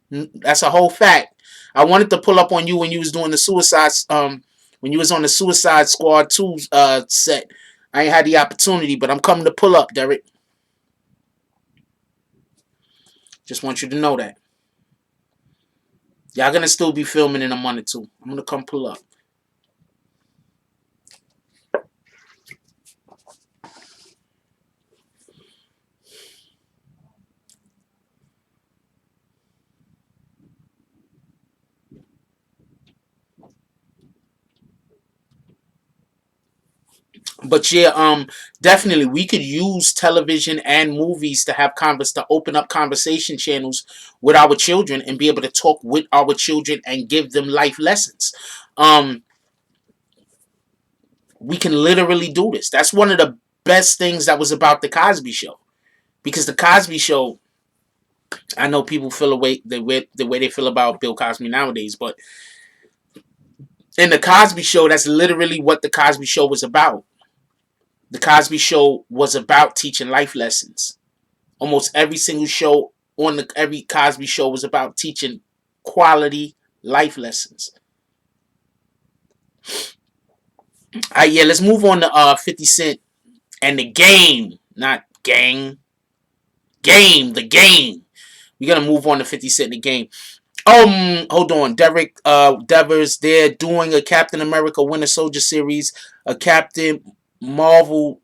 That's a whole fact. I wanted to pull up on you when you was doing the when you was on the Suicide Squad 2 set. I ain't had the opportunity, but I'm coming to pull up, Derek. Just want you to know that. Y'all gonna still be filming in a month or two. I'm gonna come pull up. But yeah, definitely we could use television and movies to have to open up conversation channels with our children and be able to talk with our children and give them life lessons. Um, we can literally do this. That's one of the best things that was about the Cosby Show, because the Cosby Show, I know people feel the way they feel about Bill Cosby nowadays, but in the Cosby Show, that's literally what the Cosby Show was about. The Cosby Show was about teaching life lessons. Almost every single show on every Cosby Show was about teaching quality life lessons. All right, yeah, let's move on to 50 Cent and the game, not gang. Game, the game. We gotta move on to 50 Cent the game. Hold on, Derek. Devers, they're doing a Captain America Winter Soldier series, a Captain Marvel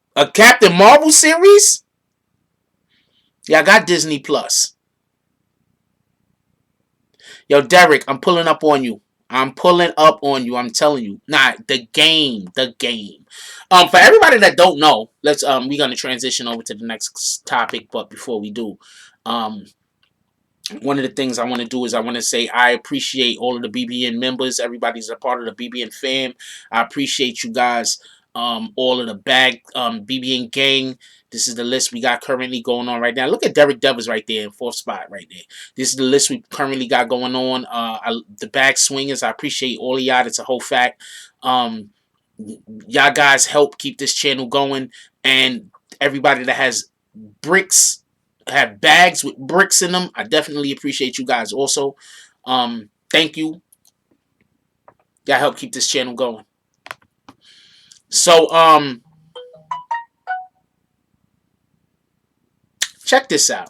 series. Yeah, I got Disney Plus. Yo, Derek, I'm pulling up on you. I'm pulling up on you. I'm telling you. Nah, the game, the game. For everybody that don't know, we're gonna transition over to the next topic. But before we do, um, one of the things I want to do is I want to say I appreciate all of the BBN members. Everybody's a part of the BBN fam. I appreciate you guys. All of the BBN gang. This is the list we got currently going on right now. Look at Derek Devers right there in fourth spot right there. This is the list we currently got going on. The bag swingers. I appreciate all of y'all. It's a whole fact. Y'all guys help keep this channel going, and everybody that has bricks, have bags with bricks in them, I definitely appreciate you guys also. Thank you. Y'all help keep this channel going. So check this out.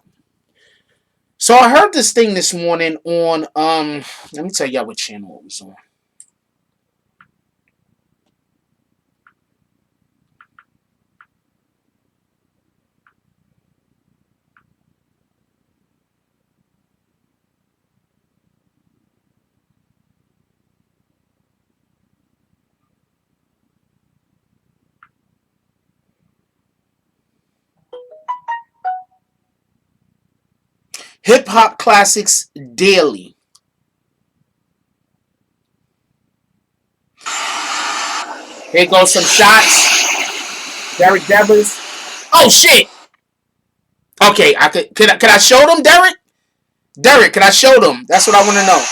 So I heard this thing this morning on let me tell y'all what channel it was on. Hip Hop Classics Daily. Here goes some shots. Derek Devers. Oh shit. Okay, I could. Can I show them, Derek? Derek, can I show them? That's what I want to know.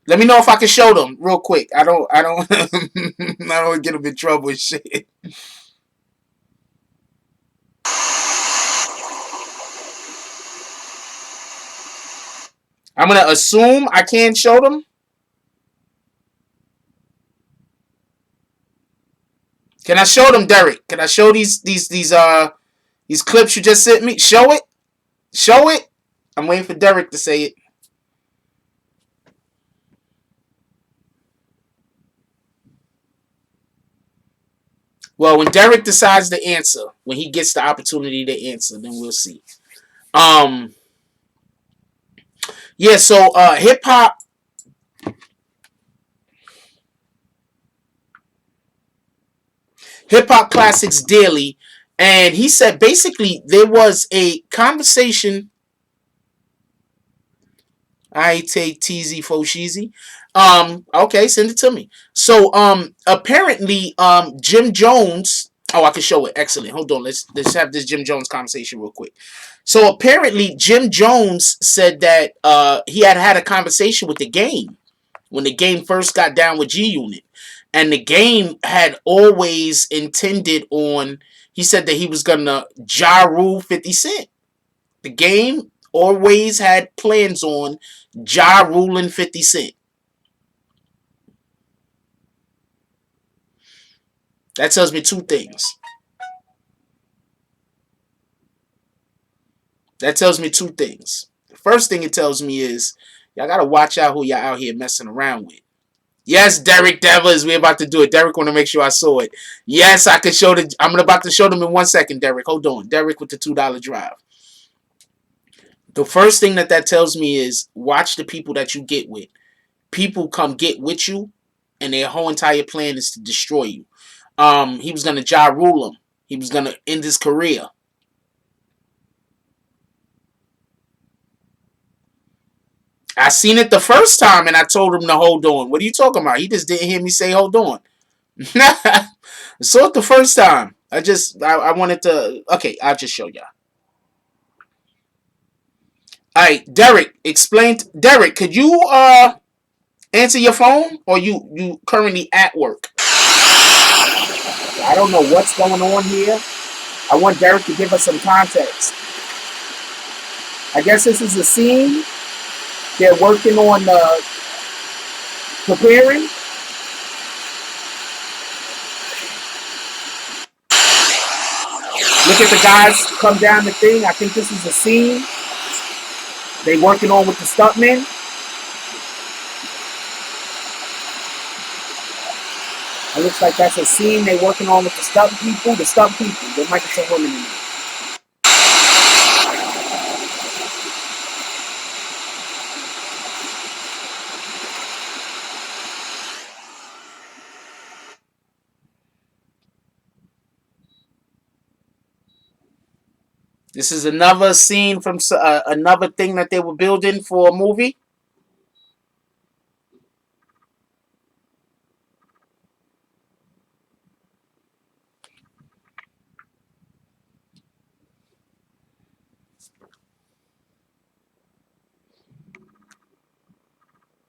Let me know if I can show them real quick. I don't. I don't get them in trouble and shit. I'm gonna assume I can't show them. Can I show them, Derek? Can I show these clips you just sent me? Show it. Show it. I'm waiting for Derek to say it. Well, when Derek decides to answer, when he gets the opportunity to answer, then we'll see. Um, yeah. So, hip hop classics daily, and he said basically there was a conversation. I take TZ Foshizi. Okay, send it to me. So, apparently, Jim Jones. Oh, I can show it. Excellent. Hold on. Let's have this Jim Jones conversation real quick. So apparently, Jim Jones said that he had a conversation with the game when the game first got down with G Unit, and the game had always intended on. He said that he was gonna Ja Rule 50 Cent. The game always had plans on Ja ruling 50 Cent. That tells me two things. That tells me two things. The first thing it tells me is y'all gotta watch out who y'all out here messing around with. Yes, Derek Devers, we're about to do it. Derek want to make sure I saw it. Yes, I could show the. I'm about to show them in 1 second. Derek, hold on. Derek with the $2 drive. The first thing that tells me is watch the people that you get with. People come get with you, and their whole entire plan is to destroy you. He was gonna Ja rule him. He was gonna end his career. I seen it the first time, and I told him to hold on. What are you talking about? He just didn't hear me say hold on. I saw it the first time. I wanted to. Okay, I'll just show y'all. All right, Derek, explain. Derek, could you answer your phone, or you currently at work? I don't know what's going on here. I want Derek to give us some context. I guess this is a scene. They're working on preparing. Look at the guys come down the thing. I think this is a scene. They working on with the stuntmen. It looks like that's a scene they working on with the stunt people. The stunt people. There might be some women in there. This is another scene from another thing that they were building for a movie.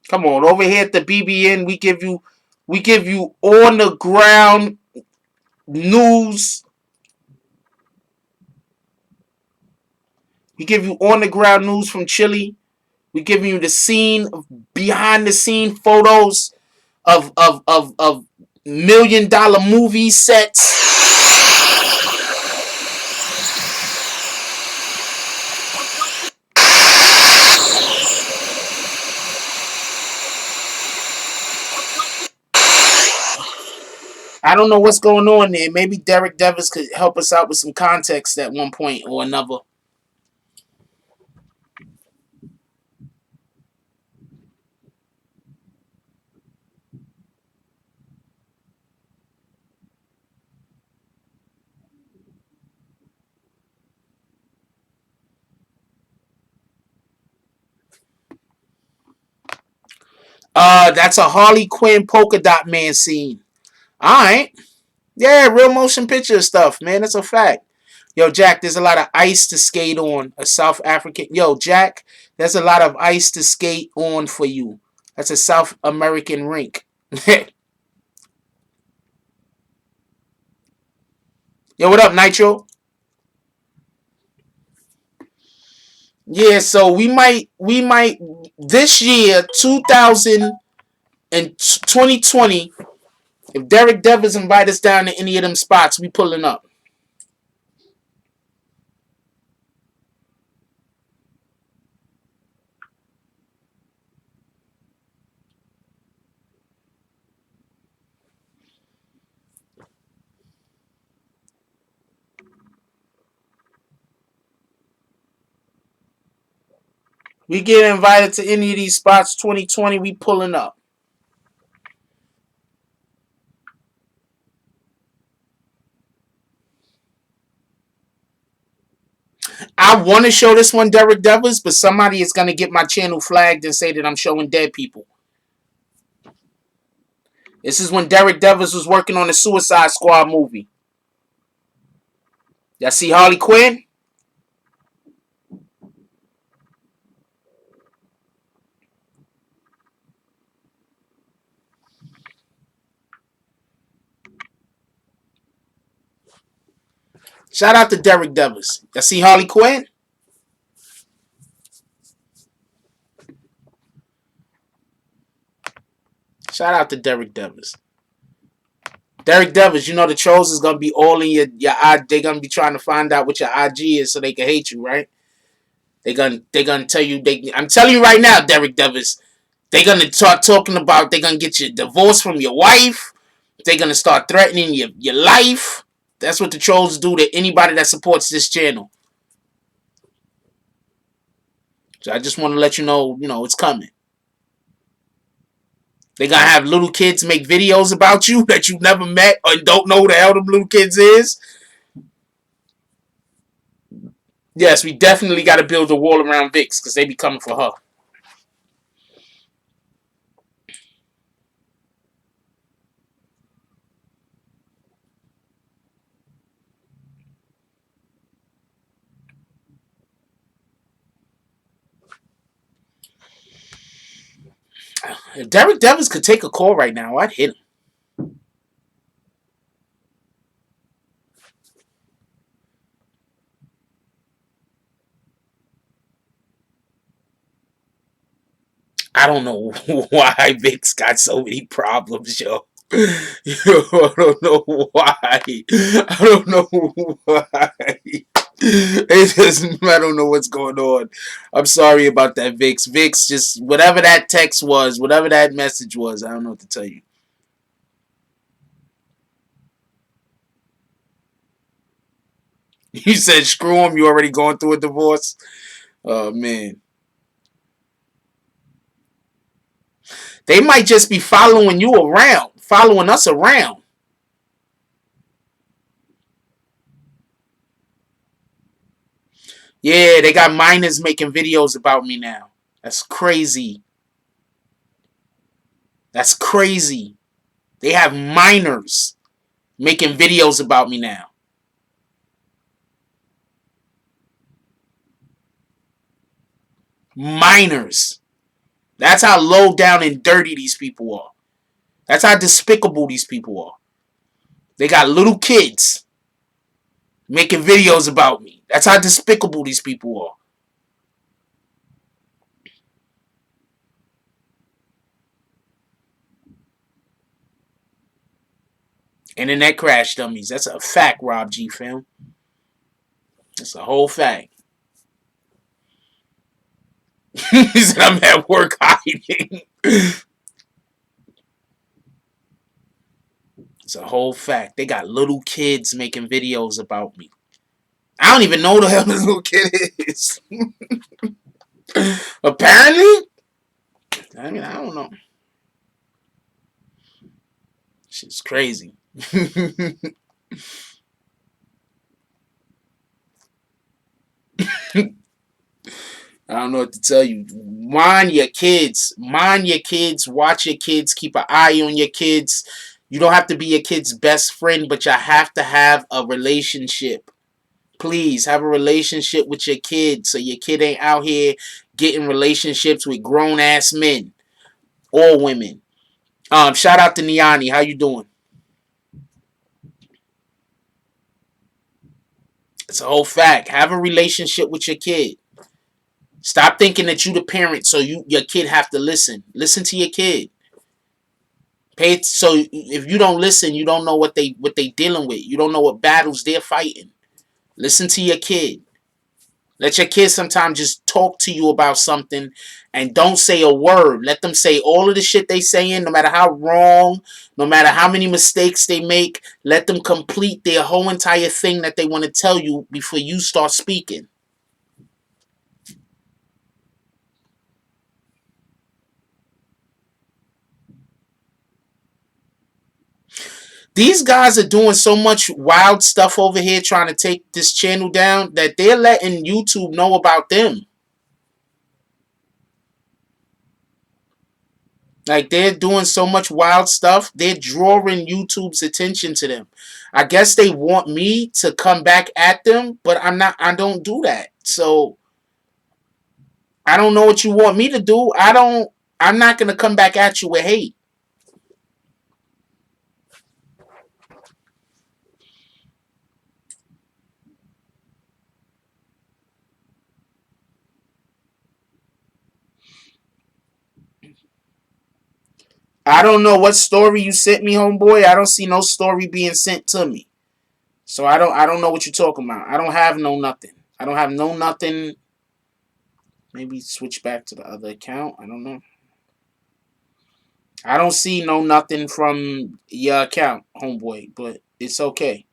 Come on, over here at the BBN, we give you on the ground news. We give you on the ground news from Chile. We give you the scene, behind the scene photos of $1 million movie sets. I don't know what's going on there. Maybe Derek Devers could help us out with some context at one point or another. That's a Harley Quinn polka dot man scene. Alright. Yeah, real motion picture stuff, man. That's a fact. Yo, Jack, there's a lot of ice to skate on. A South African. Yo, Jack, there's a lot of ice to skate on for you. That's a South American rink. Yo, what up, Nitro? Yeah, so we might this year, 2020. If Derek Devers invite us down to any of them spots, we pulling up. We get invited to any of these spots, 2020, we pulling up. I want to show this one Derek Devers, but somebody is going to get my channel flagged and say that I'm showing dead people. This is when Derek Devers was working on the Suicide Squad movie. Y'all see Harley Quinn? Shout out to Derek Devers. Y'all see Harley Quinn? Shout out to Derek Devers. Derek Devers, you know the trolls is gonna be all in your they're gonna be trying to find out what your IG is so they can hate you, right? They're gonna tell you I'm telling you right now, Derek Devers, they're gonna start talking about they're gonna get you divorced from your wife. They're gonna start threatening your life. That's what the trolls do to anybody that supports this channel. So I just want to let you know, it's coming. They gonna have little kids make videos about you that you never met or don't know who the hell them little kids is. Yes, we definitely got to build a wall around Vix because they be coming for her. If Derek Devers could take a call right now, I'd hit him. I don't know why Vix got so many problems, yo. I don't know why. I don't know why. It just, I don't know what's going on. I'm sorry about that, Vix. Vix, just whatever that text was, whatever that message was, I don't know what to tell you. You said screw him. You already going through a divorce. Oh man, they might just be following you around, following us around. Yeah, they got minors making videos about me now. That's crazy. That's crazy. They have minors making videos about me now. Minors. That's how low down and dirty these people are. That's how despicable these people are. They got little kids making videos about me. That's how despicable these people are. Internet crash dummies. That's a fact, Rob G. Film. That's a whole fact. He said I'm at work hiding. It's a whole fact. They got little kids making videos about me. I don't even know who the hell this little kid is. Apparently, I mean, I don't know. Shit's crazy. I don't know what to tell you. Mind your kids. Mind your kids. Watch your kids. Keep an eye on your kids. You don't have to be your kid's best friend, but you have to have a relationship. Please have a relationship with your kid so your kid ain't out here getting relationships with grown ass men or women. Shout out to Niani. How you doing? It's a whole fact. Have a relationship with your kid. Stop thinking that you the parent, so your kid have to listen. Listen to your kid. Pay so if you don't listen, you don't know what they dealing with. You don't know what battles they're fighting. Listen to your kid. Let your kids sometimes just talk to you about something and don't say a word. Let them say all of the shit they saying, no matter how wrong, no matter how many mistakes they make. Let them complete their whole entire thing that they want to tell you before you start speaking. These guys are doing so much wild stuff over here trying to take this channel down that they're letting YouTube know about them. Like they're doing so much wild stuff, they're drawing YouTube's attention to them. I guess they want me to come back at them, but I don't do that. So I don't know what you want me to do. I'm not gonna come back at you with hate. I don't know what story you sent me, homeboy. I don't see no story being sent to me. So I don't know what you're talking about. I don't have no nothing. I don't have no nothing. Maybe switch back to the other account. I don't know. I don't see no nothing from your account, homeboy, but it's okay.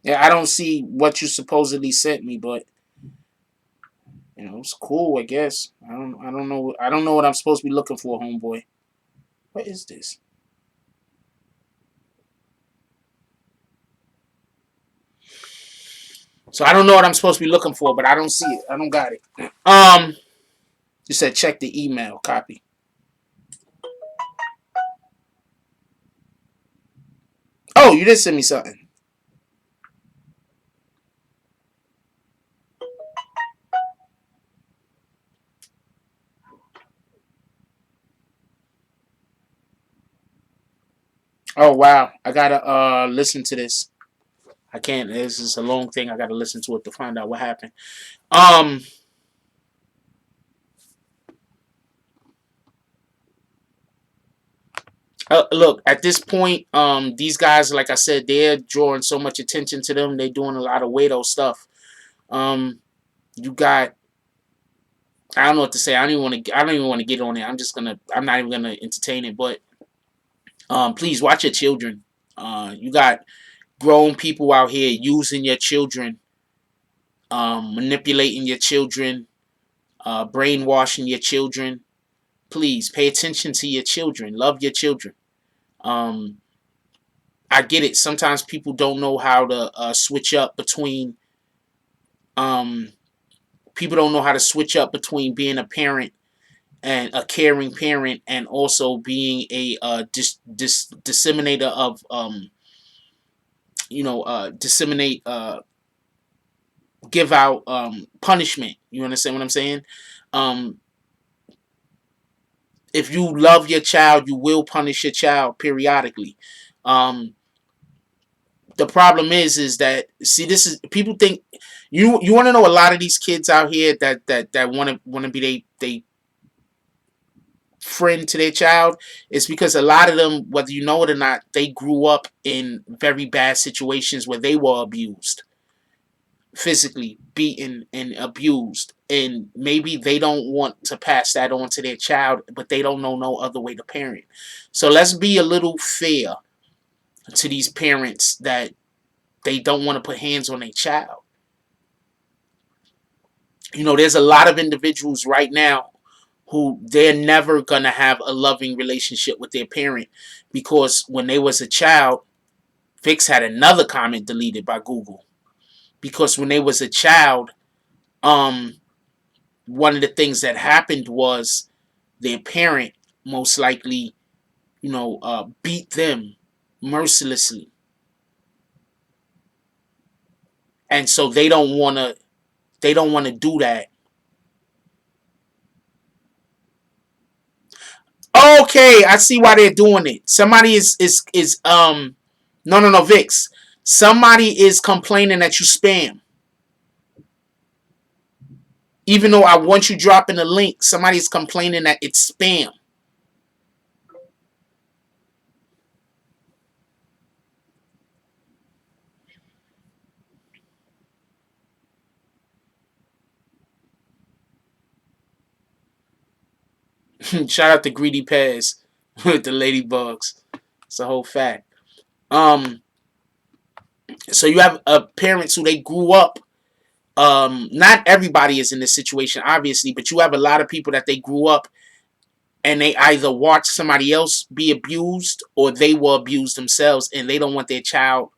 Yeah, I don't see what you supposedly sent me, but it's cool, I guess. I don't know what I'm supposed to be looking for, homeboy. What is this? So I don't know what I'm supposed to be looking for, but I don't see it. I don't got it. You said check the email copy. Oh, you did send me something. Oh wow, I gotta listen to this. I can't. This is a long thing. I gotta listen to it to find out what happened. Um, look, at this point, these guys, like I said, they're drawing so much attention to them. They're doing a lot of weirdo stuff. Um, you got. I don't know what to say. I don't even want to. I don't even want to get on it. I'm just gonna. I'm not even gonna entertain it. But please watch your children. You got grown people out here using your children, manipulating your children, brainwashing your children. Please pay attention to your children. Love your children. Um, I get it. Sometimes people don't know how to switch up between. Um, People don't know how to switch up between being a parent and a caring parent, and also being a disseminator of disseminate give out punishment. You understand what I'm saying? Um, if you love your child, you will punish your child periodically. Um, the problem is that, see, this is, people think, you want to know, a lot of these kids out here that want to be they friend to their child, is because a lot of them, whether you know it or not, they grew up in very bad situations where they were abused, physically beaten and abused, and maybe they don't want to pass that on to their child, but they don't know no other way to parent. So let's be a little fair to these parents that they don't want to put hands on their child. You know, there's a lot of individuals right now who they're never gonna have a loving relationship with their parent because when they was a child, Fix had another comment deleted by Google. Because when they was a child, um, one of the things that happened was their parent most likely, beat them mercilessly, and so they don't want to do that. Okay, I see why they're doing it. Somebody is no, Vix. Somebody is complaining that you spam. Even though I want you dropping the link, somebody's complaining that it's spam. Shout out to Greedy Pez with the ladybugs. It's a whole fact. Um, so you have parents who they grew up. Not everybody is in this situation, obviously, but you have a lot of people that they grew up and they either watched somebody else be abused or they were abused themselves, and they don't want their child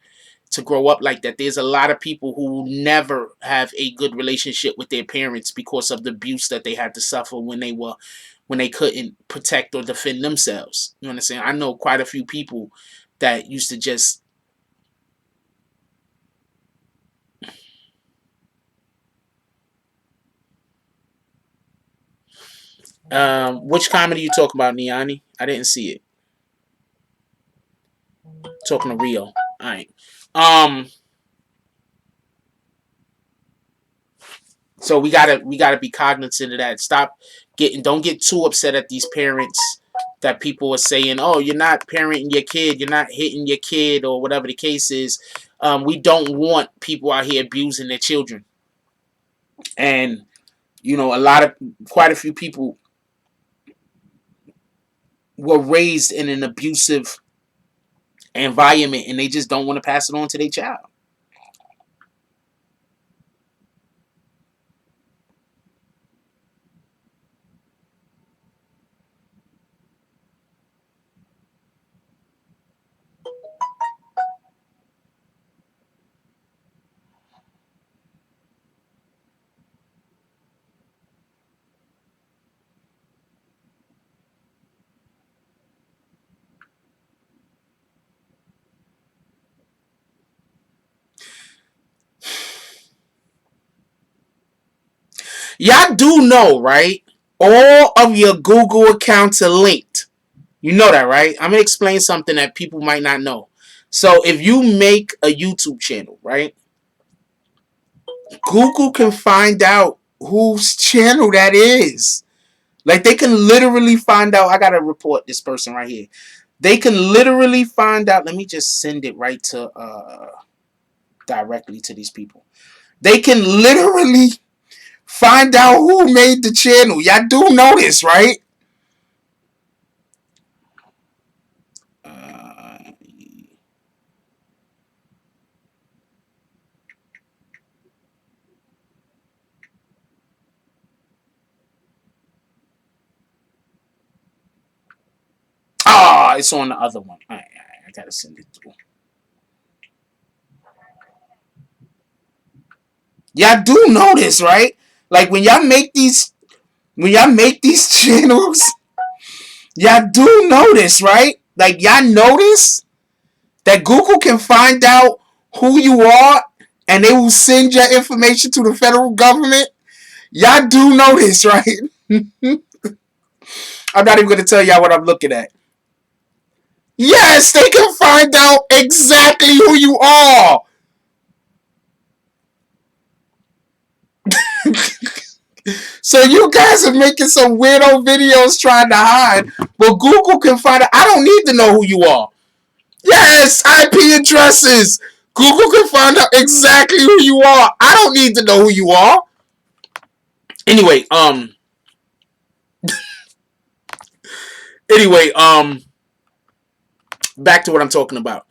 to grow up like that. There's a lot of people who never have a good relationship with their parents because of the abuse that they had to suffer when they couldn't protect or defend themselves. You understand? I know quite a few people that used to just which comedy you talk about, Niani? I didn't see it. Talking to Rio. Alright. Um so we gotta be cognizant of that. Don't get too upset at these parents that people are saying, oh, you're not parenting your kid, you're not hitting your kid, or whatever the case is. We don't want people out here abusing their children. And quite a few people were raised in an abusive environment and they just don't want to pass it on to their child. Y'all do know, right? All of your Google accounts are linked. You know that, right? I'm going to explain something that people might not know. So if you make a YouTube channel, right? Google can find out whose channel that is. Like, they can literally find out. I got to report this person right here. They can literally find out. Let me just send it right to directly to these people. They can literally find out who made the channel. Y'all do know this, right? It's on the other one. All right, I gotta send it through. Y'all do know this, right? Like when y'all make these channels, y'all do know this, right? Like, y'all notice that Google can find out who you are and they will send your information to the federal government. Y'all do know this, right? I'm not even gonna tell y'all what I'm looking at. Yes, they can find out exactly who you are. So you guys are making some weirdo videos trying to hide, but Google can find out. I don't need to know who you are. Yes, IP addresses. Google can find out exactly who you are. I don't need to know who you are. Anyway, anyway, back to what I'm talking about.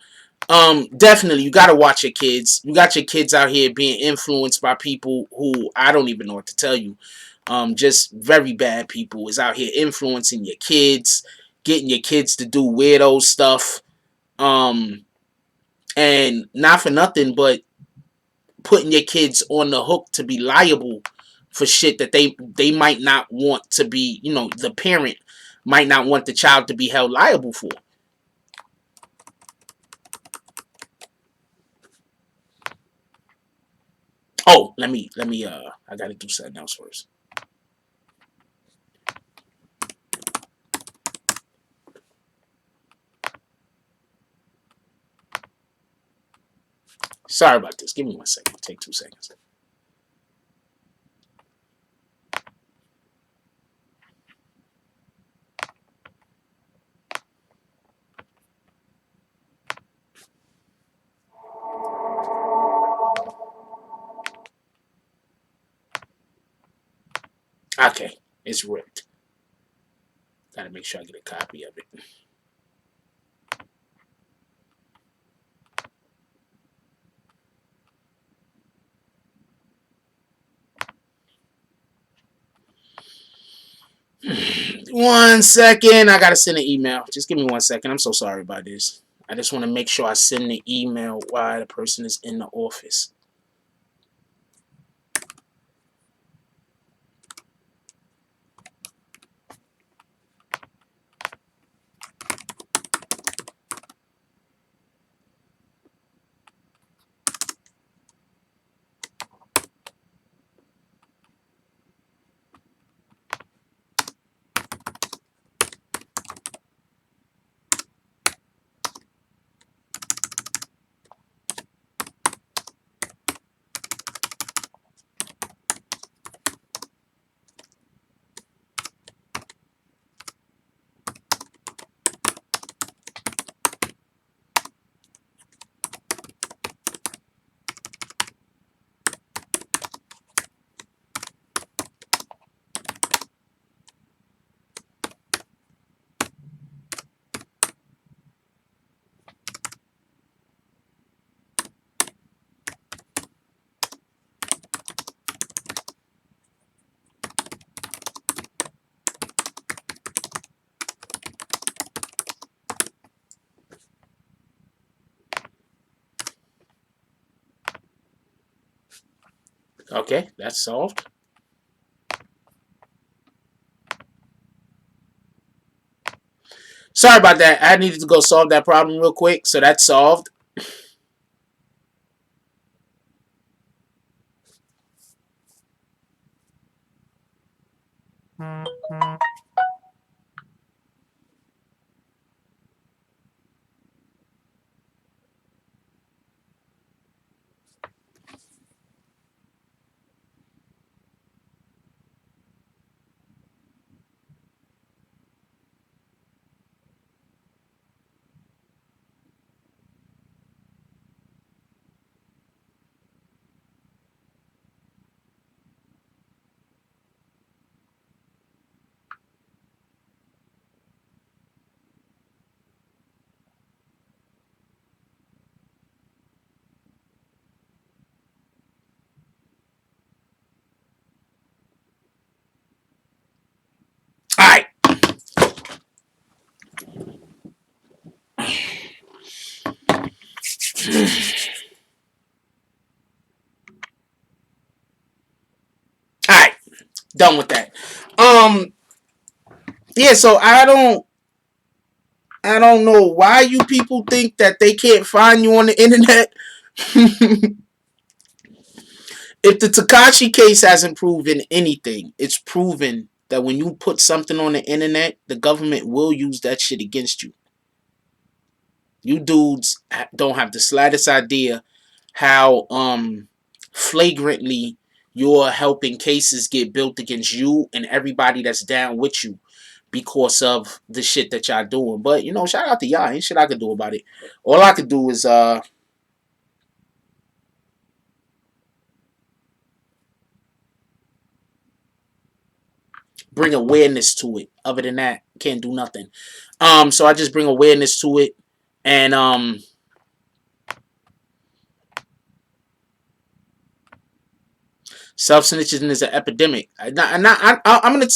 Definitely, you gotta watch your kids. You got your kids out here being influenced by people who I don't even know what to tell you. Just very bad people is out here influencing your kids, getting your kids to do weirdo stuff. Um, and not for nothing, but putting your kids on the hook to be liable for shit that they might not want to be. You know, the parent might not want the child to be held liable for. Oh, let me I gotta do something else first. Sorry about this. Give me 1 second. Take 2 seconds. Okay, it's ripped. Gotta make sure I get a copy of it. 1 second. I gotta send an email. Just give me 1 second. I'm so sorry about this. I just want to make sure I send the email while the person is in the office. Okay, that's solved. Sorry about that. I needed to go solve that problem real quick. So that's solved. All right. All right. Done with that. Um. Yeah. So I don't know why you people think that they can't find you on the internet. If the Takashi case hasn't proven anything, it's proven that when you put something on the internet, the government will use that shit against you. You dudes don't have the slightest idea how flagrantly you're helping cases get built against you and everybody that's down with you because of the shit that y'all doing. But you know, shout out to y'all. Ain't shit I could do about it. All I could do is bring awareness to it. Other than that, can't do nothing. So I just bring awareness to it, and Self snitching is an epidemic. I'm gonna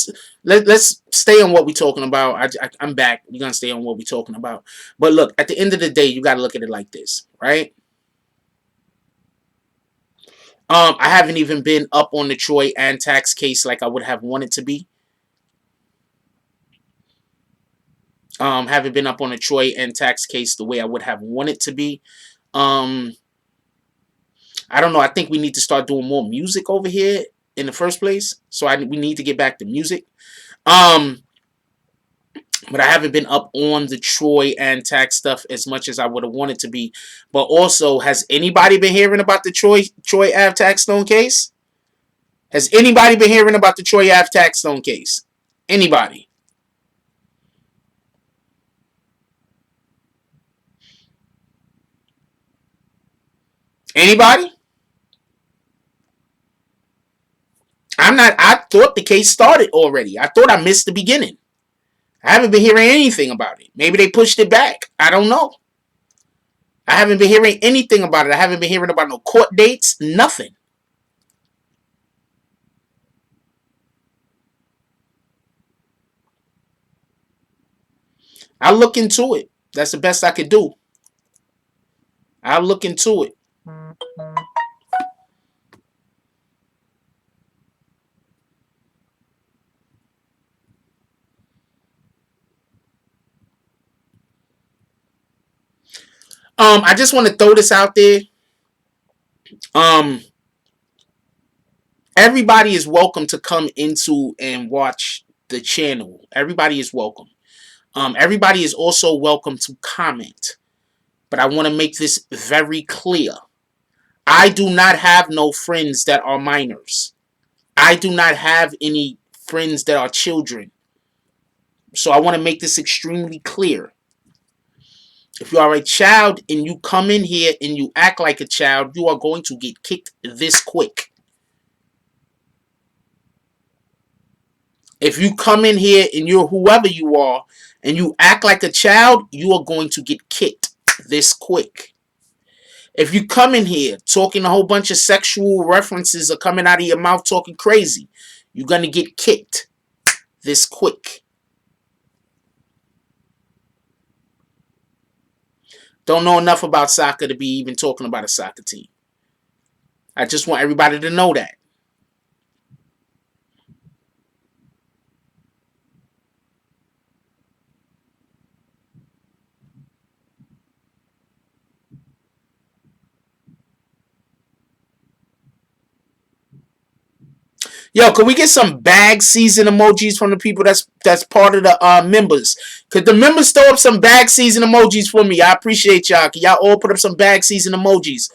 let's stay on what we're talking about. I'm back. We're gonna stay on what we're talking about. But look, at the end of the day, you got to look at it like this, right? I haven't even been up on the Troy and tax case like I would have wanted to be. Haven't been up on the Troy and tax case the way I would have wanted to be. Um, I don't know. I think we need to start doing more music over here in the first place. So we need to get back to music. Um, but I haven't been up on the Troy and tax stuff as much as I would have wanted to be. But also, has anybody been hearing about the Troy Ave tax stone case? Has anybody been hearing about the Troy Ave tax stone case? Anybody? Anybody? I'm not. I thought the case started already. I thought I missed the beginning. I haven't been hearing anything about it. Maybe they pushed it back. I don't know. I haven't been hearing anything about it. I haven't been hearing about no court dates. Nothing. I'll look into it. That's the best I could do. I'll look into it. I just want to throw this out there. Um, Everybody is welcome to come into and watch the channel. Everybody is welcome. Everybody is also welcome to comment. But I want to make this very clear. I do not have no friends that are minors. I do not have any friends that are children. So I want to make this extremely clear. If you are a child and you come in here and you act like a child, you are going to get kicked this quick. If you come in here and you're whoever you are and you act like a child, you are going to get kicked this quick. If you come in here talking a whole bunch of sexual references or coming out of your mouth talking crazy, you're going to get kicked this quick. Don't know enough about soccer to be even talking about a soccer team. I just want everybody to know that. Yo, can we get some bag season emojis from the people that's part of the members? Could the members throw up some bag season emojis for me? I appreciate y'all. Can y'all all put up some bag season emojis?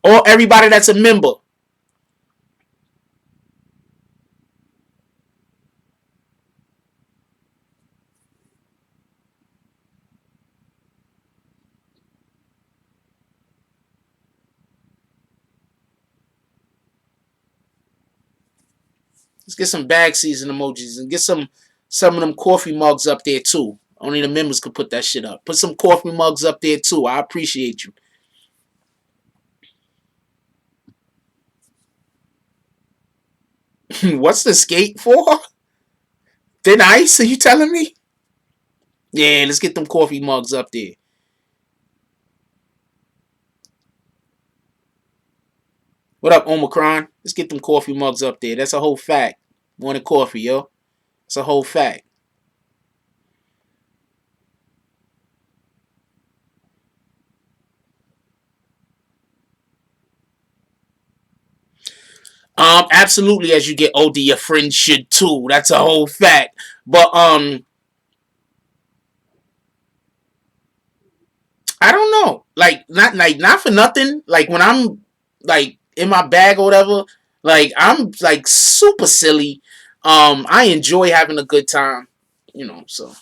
Or everybody that's a member. Let's get some bag season emojis and get some of them coffee mugs up there too. Only the members could put that shit up. Put some coffee mugs up there too. I appreciate you. What's the skate for? Thin ice? Are you telling me? Yeah, let's get them coffee mugs up there. What up, Omicron? Let's get them coffee mugs up there. That's a whole fact. Morning coffee, yo. It's a whole fact. Absolutely. As you get older, your friends should too. That's a whole fact. But I don't know. Not for nothing. Like when I'm like in my bag or whatever, like I'm like super silly. I enjoy having a good time. So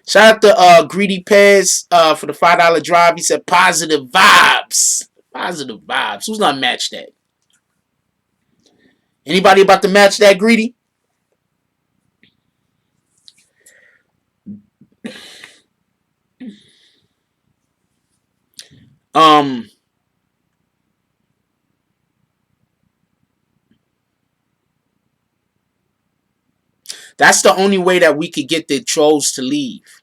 shout out to Greedy Pez for the $5 drive. He said positive vibes. Positive vibes. Who's not match that? Anybody about to match that, Greedy? Um That's the only way that we could get the trolls to leave.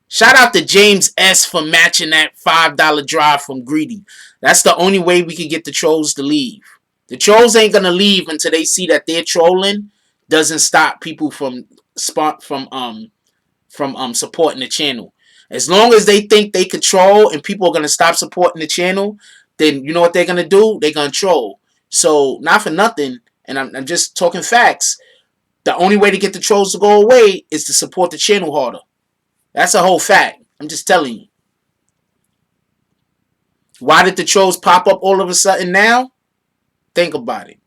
Shout out to James S. for matching that $5 drive from Greedy. That's the only way we could get the trolls to leave. The trolls ain't gonna leave until they see that their trolling doesn't stop people from supporting the channel. As long as they think they control and people are gonna stop supporting the channel, then you know what they're gonna do? They're gonna troll. So not for nothing, and I'm just talking facts. The only way to get the trolls to go away is to support the channel harder. That's a whole fact. I'm just telling you. Why did the trolls pop up all of a sudden now? Think about it.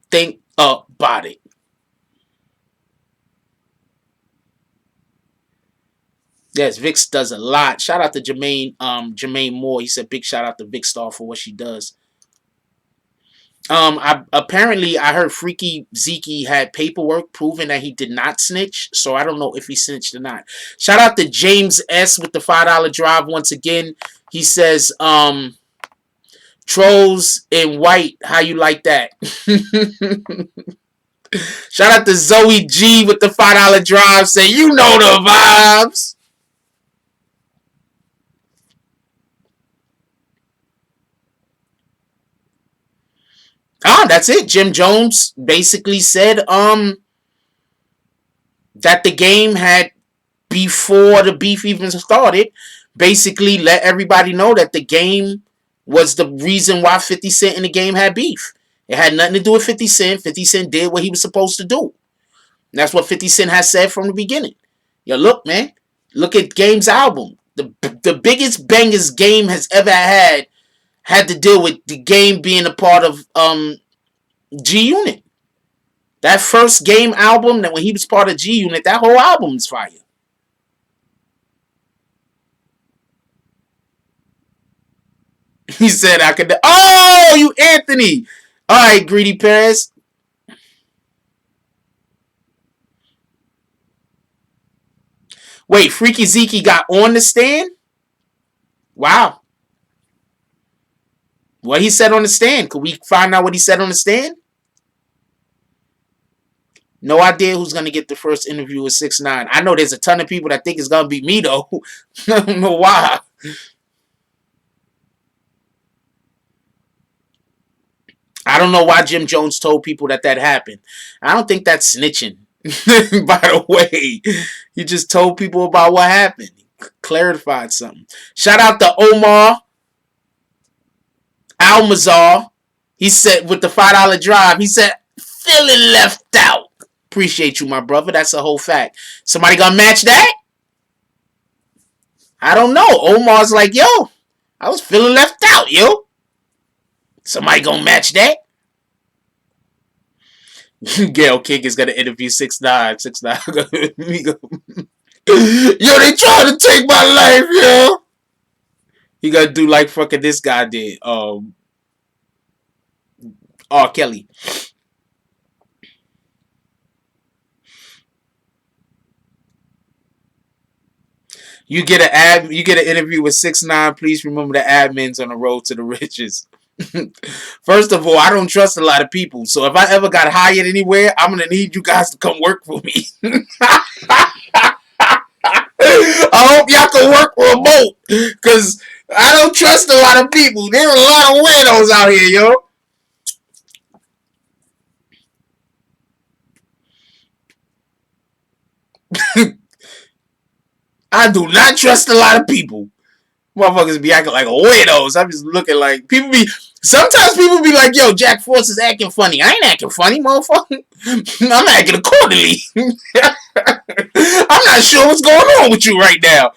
Think about it. Yes, Vix does a lot. Shout out to Jermaine Moore. He said big shout out to Vic Star for what she does. Apparently I heard Freaky Zeke had paperwork proving that he did not snitch, so I don't know if he snitched or not. Shout out to James S with the $5 drive once again. He says, trolls in white, how you like that? Shout out to Zoe G with the $5 drive, say you know the vibes. That's it. Jim Jones basically said that the game had, before the beef even started, basically let everybody know that the game was the reason why 50 Cent in the game had beef. It had nothing to do with 50 Cent. 50 Cent did what he was supposed to do. And that's what 50 Cent has said from the beginning. Yo, look, man. Look at Game's album. The biggest bangers Game has ever had to deal with the Game being a part of G Unit. That first Game album, that when he was part of G Unit, that whole album is fire. He said I could. Oh, you Anthony. All right, Greedy Perez. Wait, Freaky Zeke got on the stand? Wow. What he said on the stand? Could we find out what he said on the stand? No idea who's gonna get the first interview with 6ix9ine. I know there's a ton of people that think it's gonna be me though. I don't know why. I don't know why Jim Jones told people that happened. I don't think that's snitching. By the way, he just told people about what happened. He clarified something. Shout out to Omar Almazar. He said with the $5 drive, he said, feeling left out. Appreciate you, my brother. That's a whole fact. Somebody gonna match that? I don't know. Omar's like, yo, I was feeling left out, yo. Somebody gonna match that? Gail King is gonna interview 6ix9ine. 6ix9ine. Yo, they trying to take my life, yo. He gonna do like fucking this guy did. R. Kelly. You get an interview with 6ix9ine. Please remember the admins on the road to the riches. First of all, I don't trust a lot of people. So if I ever got hired anywhere, I'm gonna need you guys to come work for me. I hope y'all can work remote, because I don't trust a lot of people. There are a lot of weirdos out here, yo. I do not trust a lot of people. Motherfuckers be acting like weirdos. I'm just looking like sometimes people be like, yo, Jack Force is acting funny. I ain't acting funny, motherfucker. I'm acting accordingly. I'm not sure what's going on with you right now.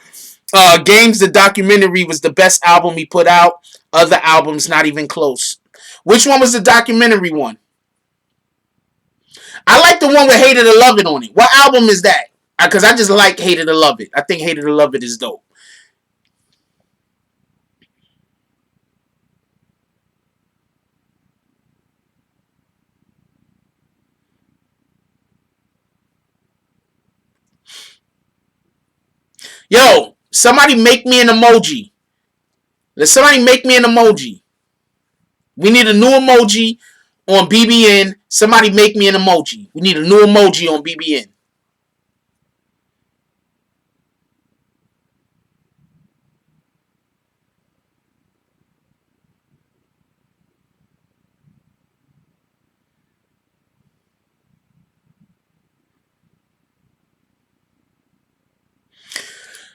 Games, the documentary, was the best album he put out. Other albums, not even close. Which one was the documentary one? I like the one with Hated to Love It on it. What album is that? Because I just like Hated to Love It. I think Hated to Love It is dope. Yo, somebody make me an emoji. Let somebody make me an emoji. We need a new emoji on BBN. Somebody make me an emoji. We need a new emoji on BBN.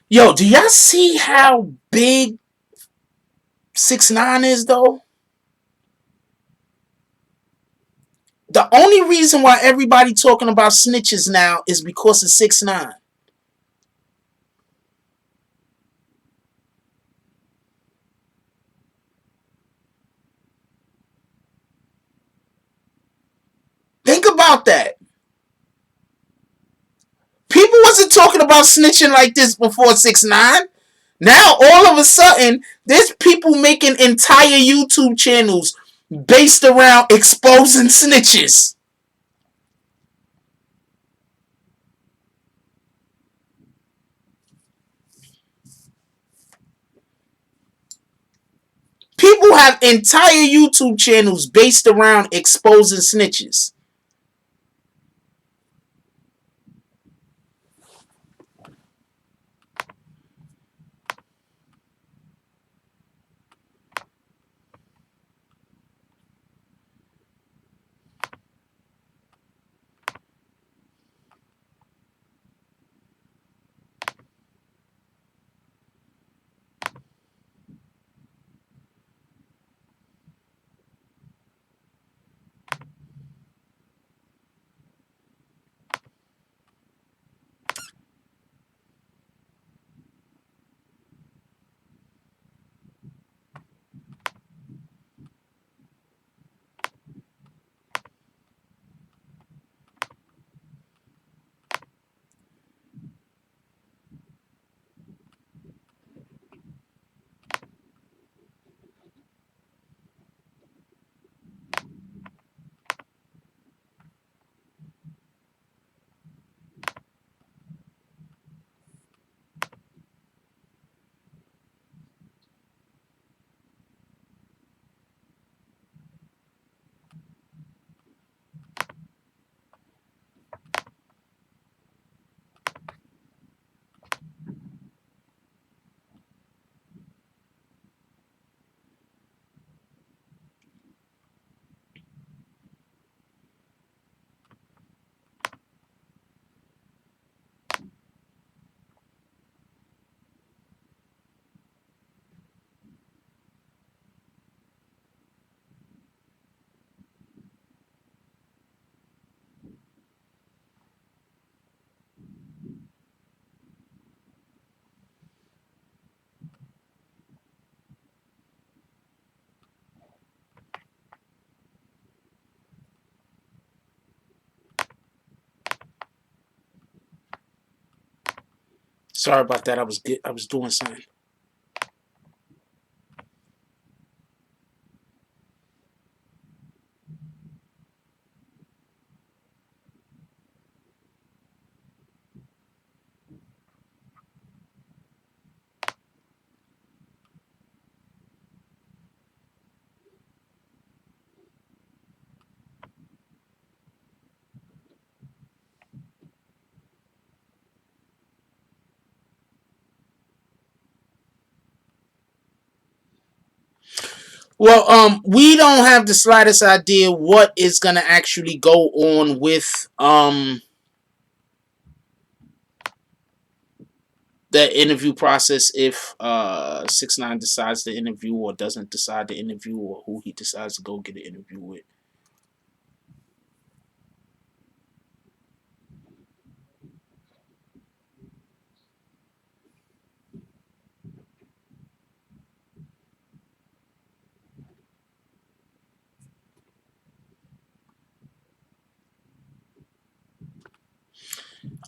Yo, do y'all see how big 6ix9ine is though? The only reason why everybody talking about snitches now is because of 6ix9ine. Think about that. People wasn't talking about snitching like this before 6ix9ine. Now all of a sudden, there's people making entire YouTube channels based around exposing snitches. People have entire YouTube channels based around exposing snitches. Sorry about that. I was doing something. Well, we don't have the slightest idea what is gonna actually go on with the interview process if 6ix9ine decides to interview or doesn't decide to interview, or who he decides to go get an interview with.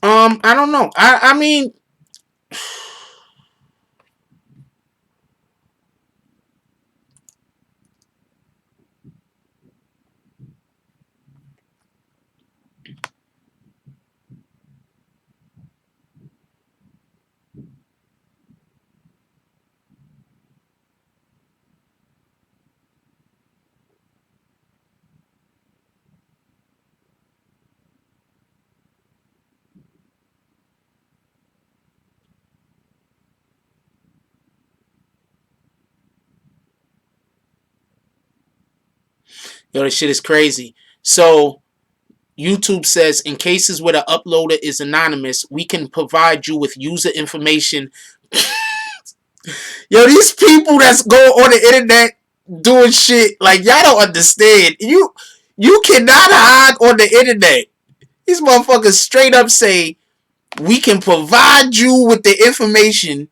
I don't know. I mean, Yo, this shit is crazy. So YouTube says in cases where the uploader is anonymous, we can provide you with user information. Yo, these people that's go on the internet doing shit like y'all don't understand. You cannot hide on the internet. These motherfuckers straight up say we can provide you with the information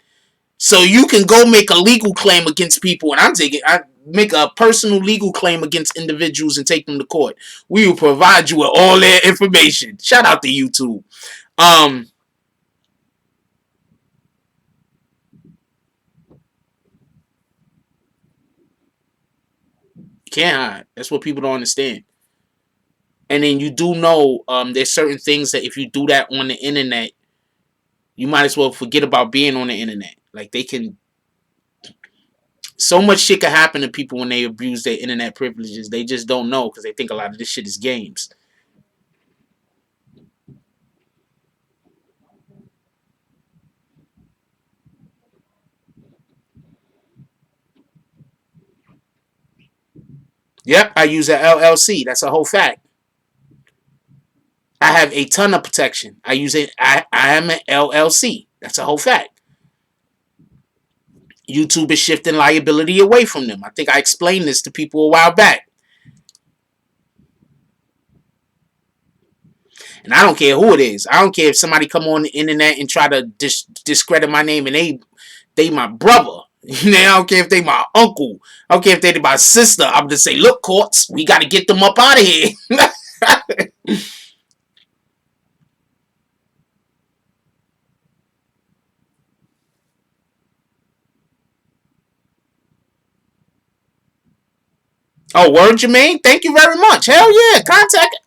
so you can go make a legal claim against people. And I make a personal legal claim against individuals and take them to court. We will provide you with all their information. Shout out to YouTube. Can't hide. That's what people don't understand. And then you do know there's certain things that if you do that on the internet, you might as well forget about being on the internet. Like they can, so much shit can happen to people when they abuse their internet privileges. They just don't know because they think a lot of this shit is games. Yep, I use an LLC. That's a whole fact. I have a ton of protection. I use it. I am an LLC. That's a whole fact. YouTube is shifting liability away from them. I think I explained this to people a while back. And I don't care who it is. I don't care if somebody come on the internet and try to discredit my name and they my brother. I don't care if they my uncle. I don't care if they my sister. I'm just say, look, courts, we got to get them up out of here. Oh, word, Jermaine. Thank you very much. Hell yeah, contact.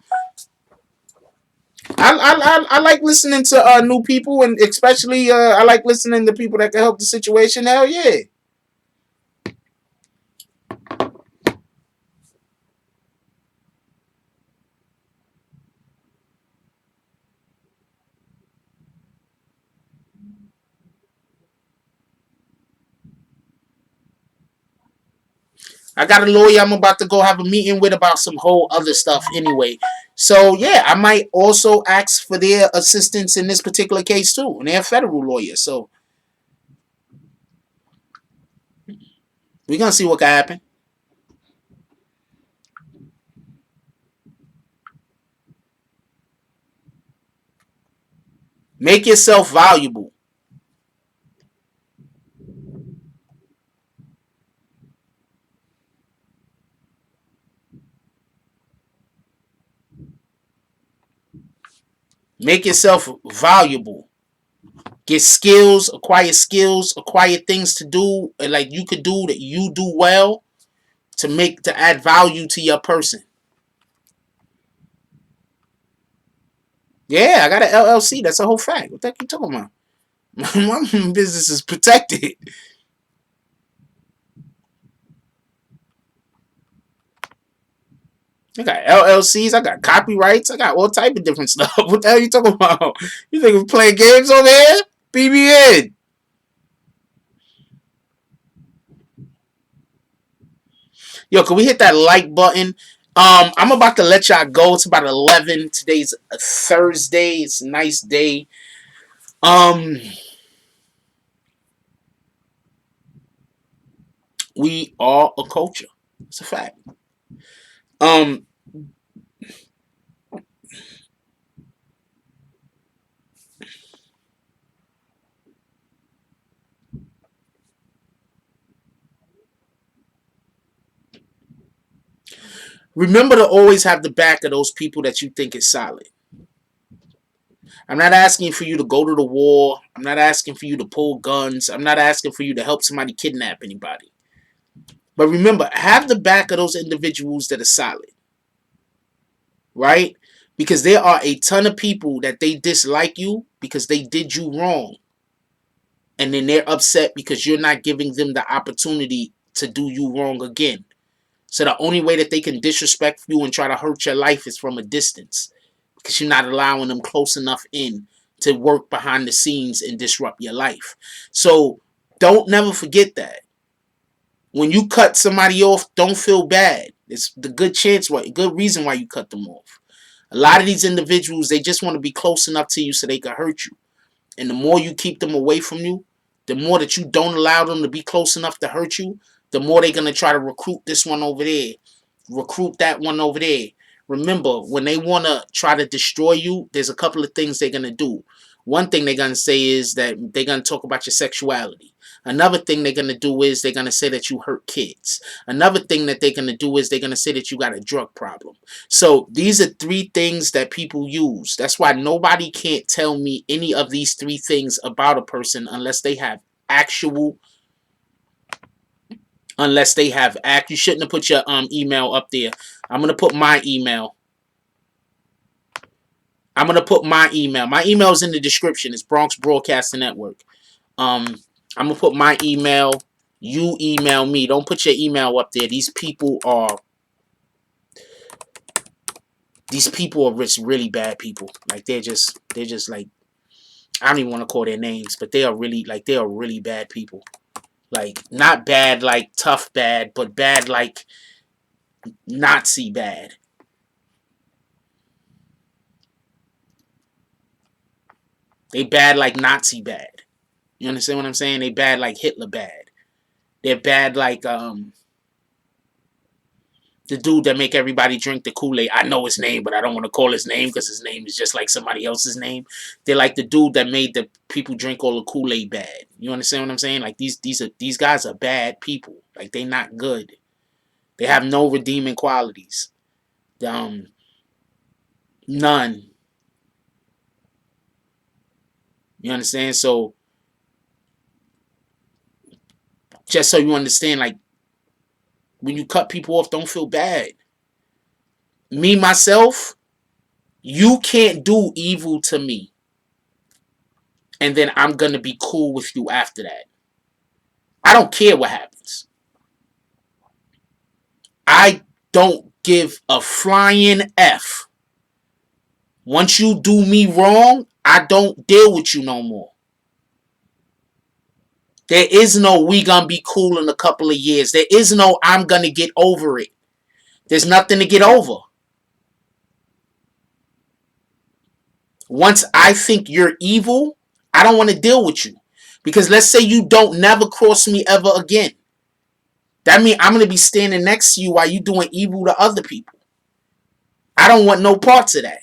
I like listening to new people, and especially I like listening to people that can help the situation. Hell yeah. I got a lawyer I'm about to go have a meeting with about some whole other stuff anyway. So yeah, I might also ask for their assistance in this particular case too. And they're a federal lawyer, so we're gonna see what can happen. Make yourself valuable. Make yourself valuable. Get skills, acquire things to do like you could do that you do well to add value to your person. Yeah, I got an LLC. That's a whole fact. What the heck you talking about? My business is protected. I got LLCs. I got copyrights. I got all type of different stuff. What the hell you talking about? You think we're playing games over here? BBN. Yo, can we hit that like button? I'm about to let y'all go. It's about 11. Today's a Thursday. It's a nice day. Um, we are a culture. It's a fact. Um, remember to always have the back of those people that you think is solid. I'm not asking for you to go to the war. I'm not asking for you to pull guns. I'm not asking for you to help somebody kidnap anybody. But remember, have the back of those individuals that are solid. Right? Because there are a ton of people that they dislike you because they did you wrong. And then they're upset because you're not giving them the opportunity to do you wrong again. So the only way that they can disrespect you and try to hurt your life is from a distance. Because you're not allowing them close enough in to work behind the scenes and disrupt your life. So don't never forget that. When you cut somebody off, don't feel bad. It's the good reason why you cut them off. A lot of these individuals, they just want to be close enough to you so they can hurt you. And the more you keep them away from you, the more that you don't allow them to be close enough to hurt you, the more they're going to try to recruit this one over there, recruit that one over there. Remember, when they want to try to destroy you, there's a couple of things they're going to do. One thing they're going to say is that they're going to talk about your sexuality. Another thing they're going to do is they're going to say that you hurt kids. Another thing that they're going to do is they're going to say that you got a drug problem. So these are three things that people use. That's why nobody can't tell me any of these three things about a person unless they have actual you shouldn't have put your email up there. I'm going to put my email. My email is in the description. It's Bronx Broadcasting Network. I'm going to put my email. You email me. Don't put your email up there. These people are just really bad people. Like they're just like, I don't even want to call their names, but they are really bad people. Like not bad like tough bad, but bad like Nazi bad. They bad like Nazi bad. You understand what I'm saying? They bad like Hitler bad. They're bad like the dude that make everybody drink the Kool-Aid. I know his name, but I don't want to call his name because his name is just like somebody else's name. They're like the dude that made the people drink all the Kool-Aid bad. You understand what I'm saying? Like these guys are bad people. Like they not good. They have no redeeming qualities. None. You understand? So just so you understand, like when you cut people off, don't feel bad. Me myself, you can't do evil to me, and then I'm gonna be cool with you after that. I don't care what happens. I don't give a flying F. Once you do me wrong, I don't deal with you no more. There is no we gonna be cool in a couple of years. There is no I'm gonna get over it. There's nothing to get over. Once I think you're evil, I don't want to deal with you. Because let's say you don't never cross me ever again. That means I'm going to be standing next to you while you doing evil to other people. I don't want no parts of that.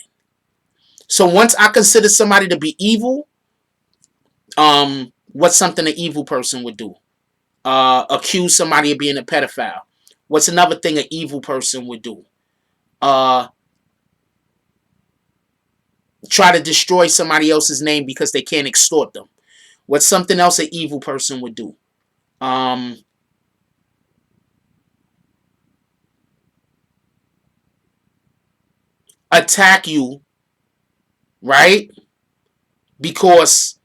So once I consider somebody to be evil, what's something an evil person would do? Accuse somebody of being a pedophile. What's another thing an evil person would do? Try to destroy somebody else's name because they can't extort them. What's something else an evil person would do? Attack you, right? Because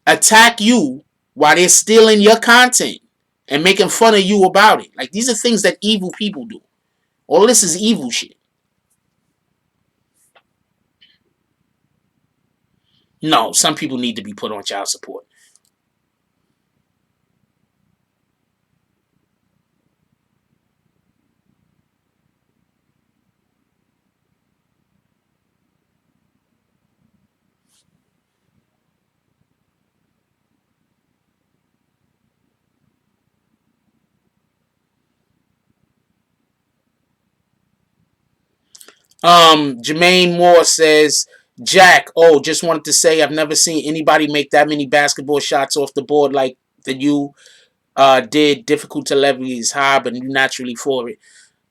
attack you while they're stealing your content and making fun of you about it. Like these are things that evil people do. All this is evil shit. No, some people need to be put on child support. Jermaine Moore says, Jack, just wanted to say I've never seen anybody make that many basketball shots off the board like that you did. Difficult to level is high, but you naturally for it.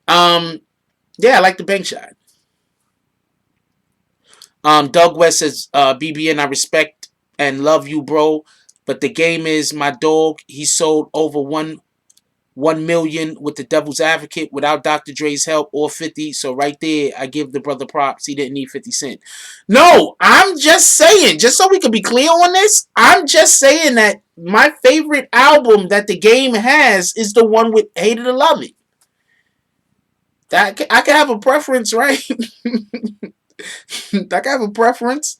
Yeah, I like the bank shot. Doug West says, BBN, I respect and love you, bro. But the game is my dog. He sold over 1 million with the Devil's Advocate without Dr. Dre's help or 50. So right there, I give the brother props. He didn't need 50 Cent. No, I'm just saying, just so we can be clear on this, I'm just saying that my favorite album that the game has is the one with Hate It or Love It. That I can have a preference, right? I can have a preference.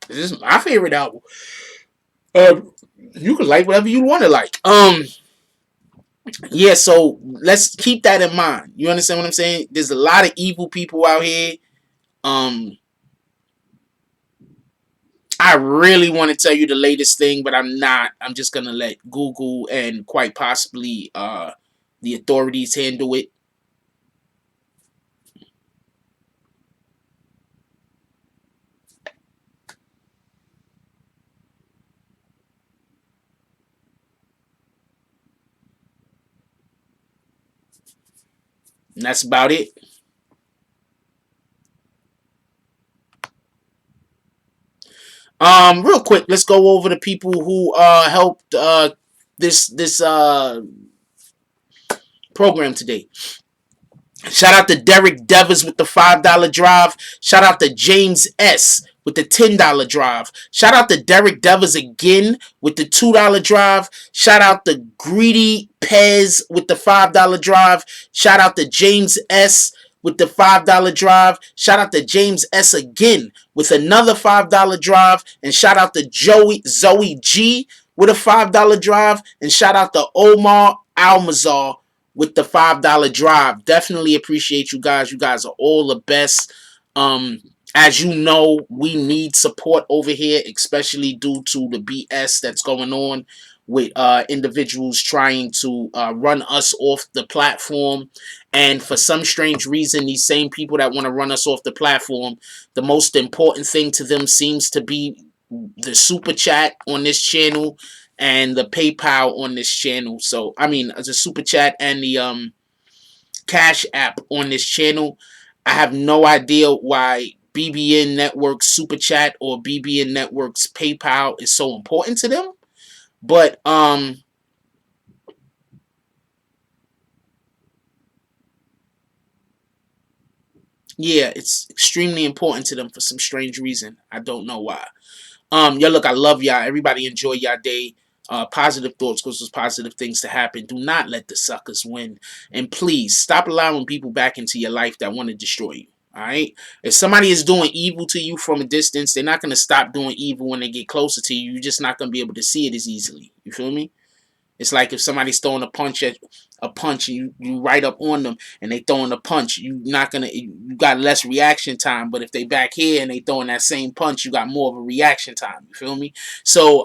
This is my favorite album. You can like whatever you want to like. Yeah, so let's keep that in mind. You understand what I'm saying? There's a lot of evil people out here. Um, I really want to tell you the latest thing, but I'm not. I'm just gonna let Google and quite possibly the authorities handle it. And that's about it. Real quick, let's go over the people who helped this program today. Shout out to Derek Devers with the $5 drive. Shout out to James S with the $10 drive. Shout out to Derek Devers again with the $2 drive. Shout out to Greedy Pez with the $5 drive. Shout out to James S with the $5 drive. Shout out to James S again with another $5 drive. And shout out to Zoe G with a $5 drive. And shout out to Omar Almazar with the $5 drive. Definitely appreciate you guys. You guys are all the best. As you know, we need support over here, especially due to the BS that's going on with individuals trying to run us off the platform. And for some strange reason, these same people that want to run us off the platform, the most important thing to them seems to be the super chat on this channel and the PayPal on this channel. So I mean, the super chat and the Cash App on this channel. I have no idea why BBN Network super chat or BBN Network's PayPal is so important to them, but yeah, it's extremely important to them for some strange reason. I don't know why. Yo, look, I love y'all. Everybody enjoy y'all day. Positive thoughts causes positive things to happen. Do not let the suckers win. And please stop allowing people back into your life that want to destroy you. Alright? If somebody is doing evil to you from a distance, they're not going to stop doing evil when they get closer to you. You're just not going to be able to see it as easily. You feel me? It's like if somebody's throwing a punch and you right up on them and they throwing a punch, you got less reaction time. But if they back here and they throwing that same punch, you got more of a reaction time. You feel me? So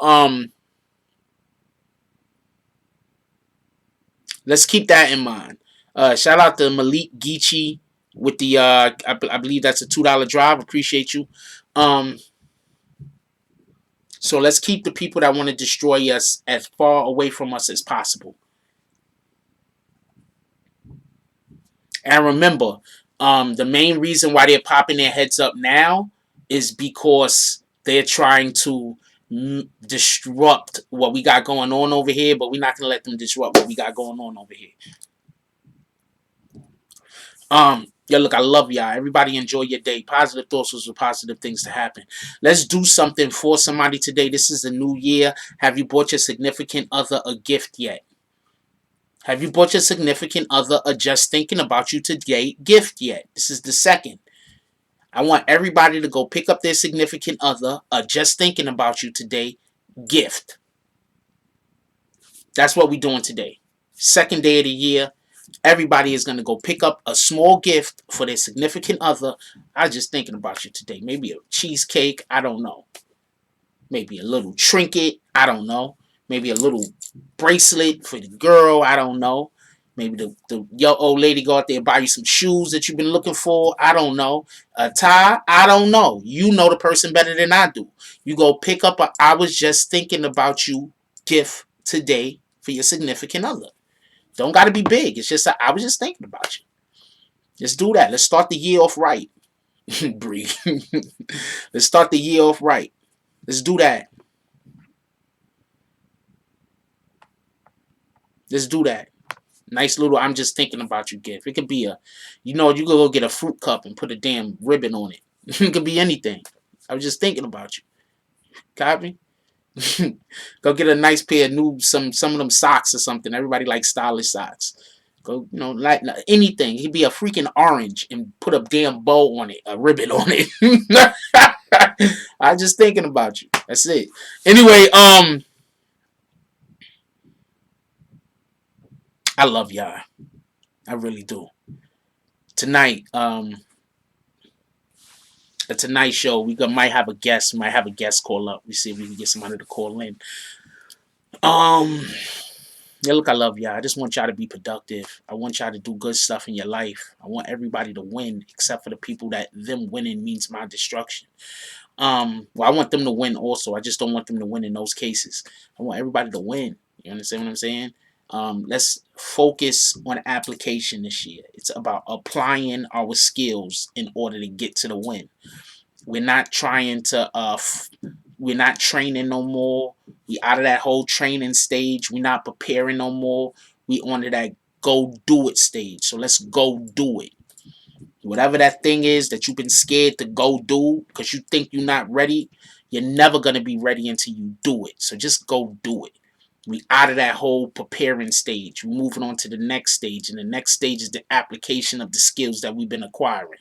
let's keep that in mind. Shout out to Malik Geechee with the I believe that's a $2 drive. Appreciate you. Um, so let's keep the people that want to destroy us as far away from us as possible. And remember, the main reason why they're popping their heads up now is because they're trying to disrupt what we got going on over here, but we're not going to let them disrupt what we got going on over here. Yeah, look, I love y'all. Everybody enjoy your day. Positive thoughts was for positive things to happen. Let's do something for somebody today. This is a new year. Have you bought your significant other a gift yet? Have you bought your significant other a just thinking about you today gift yet? This is the second. I want everybody to go pick up their significant other a just thinking about you today gift. That's what we're doing today. Second day of the year. Everybody is going to go pick up a small gift for their significant other. I was just thinking about you today. Maybe a cheesecake. I don't know. Maybe a little trinket. I don't know. Maybe a little bracelet for the girl. I don't know. Maybe your old lady go out there and buy you some shoes that you've been looking for. I don't know. A tie. I don't know. You know the person better than I do. You go pick up a I was just thinking about you gift today for your significant other. Don't got to be big. It's just I was just thinking about you. Let's do that. Let's start the year off right. Bree. Let's start the year off right. Let's do that. Let's do that. Nice little I'm just thinking about you gift. It could be you could go get a fruit cup and put a damn ribbon on it. It could be anything. I was just thinking about you. Copy? Go get a nice pair of new some of them socks or something. Everybody likes stylish socks. Go, like anything. He'd be a freaking orange and put a damn bow on it, a ribbon on it. I was just thinking about you. That's it. Anyway, I love y'all. I really do. Tonight, a Tonight show, might have a guest. Might have a guest call up. We see if we can get somebody to call in. Um, yeah, look, I love y'all. I just want y'all to be productive. I want y'all to do good stuff in your life. I want everybody to win, except for the people that them winning means my destruction. Well, I want them to win also. I just don't want them to win in those cases. I want everybody to win. You understand what I'm saying? Let's focus on application this year. It's about applying our skills in order to get to the win. We're not trying to we're not training no more. We out of that whole training stage. We're not preparing no more. We on to that go do it stage. So let's go do it. Whatever that thing is that you've been scared to go do because you think you're not ready, you're never gonna be ready until you do it. So just go do it. We out of that whole preparing stage. We're moving on to the next stage, and the next stage is the application of the skills that we've been acquiring.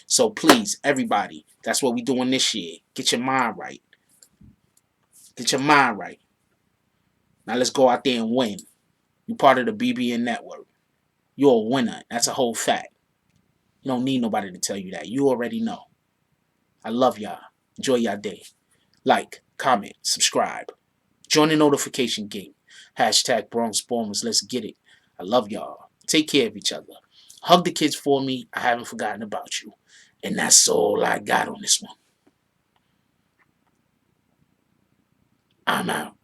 So please, everybody, that's what we're doing this year. Get your mind right. Get your mind right. Now let's go out there and win. You're part of the BBN network. You're a winner. That's a whole fact. You don't need nobody to tell you that. You already know. I love y'all. Enjoy y'all day. Like, comment, subscribe. Join the notification game. Hashtag Bronx Bombers. Let's get it. I love y'all. Take care of each other. Hug the kids for me. I haven't forgotten about you. And that's all I got on this one. I'm out.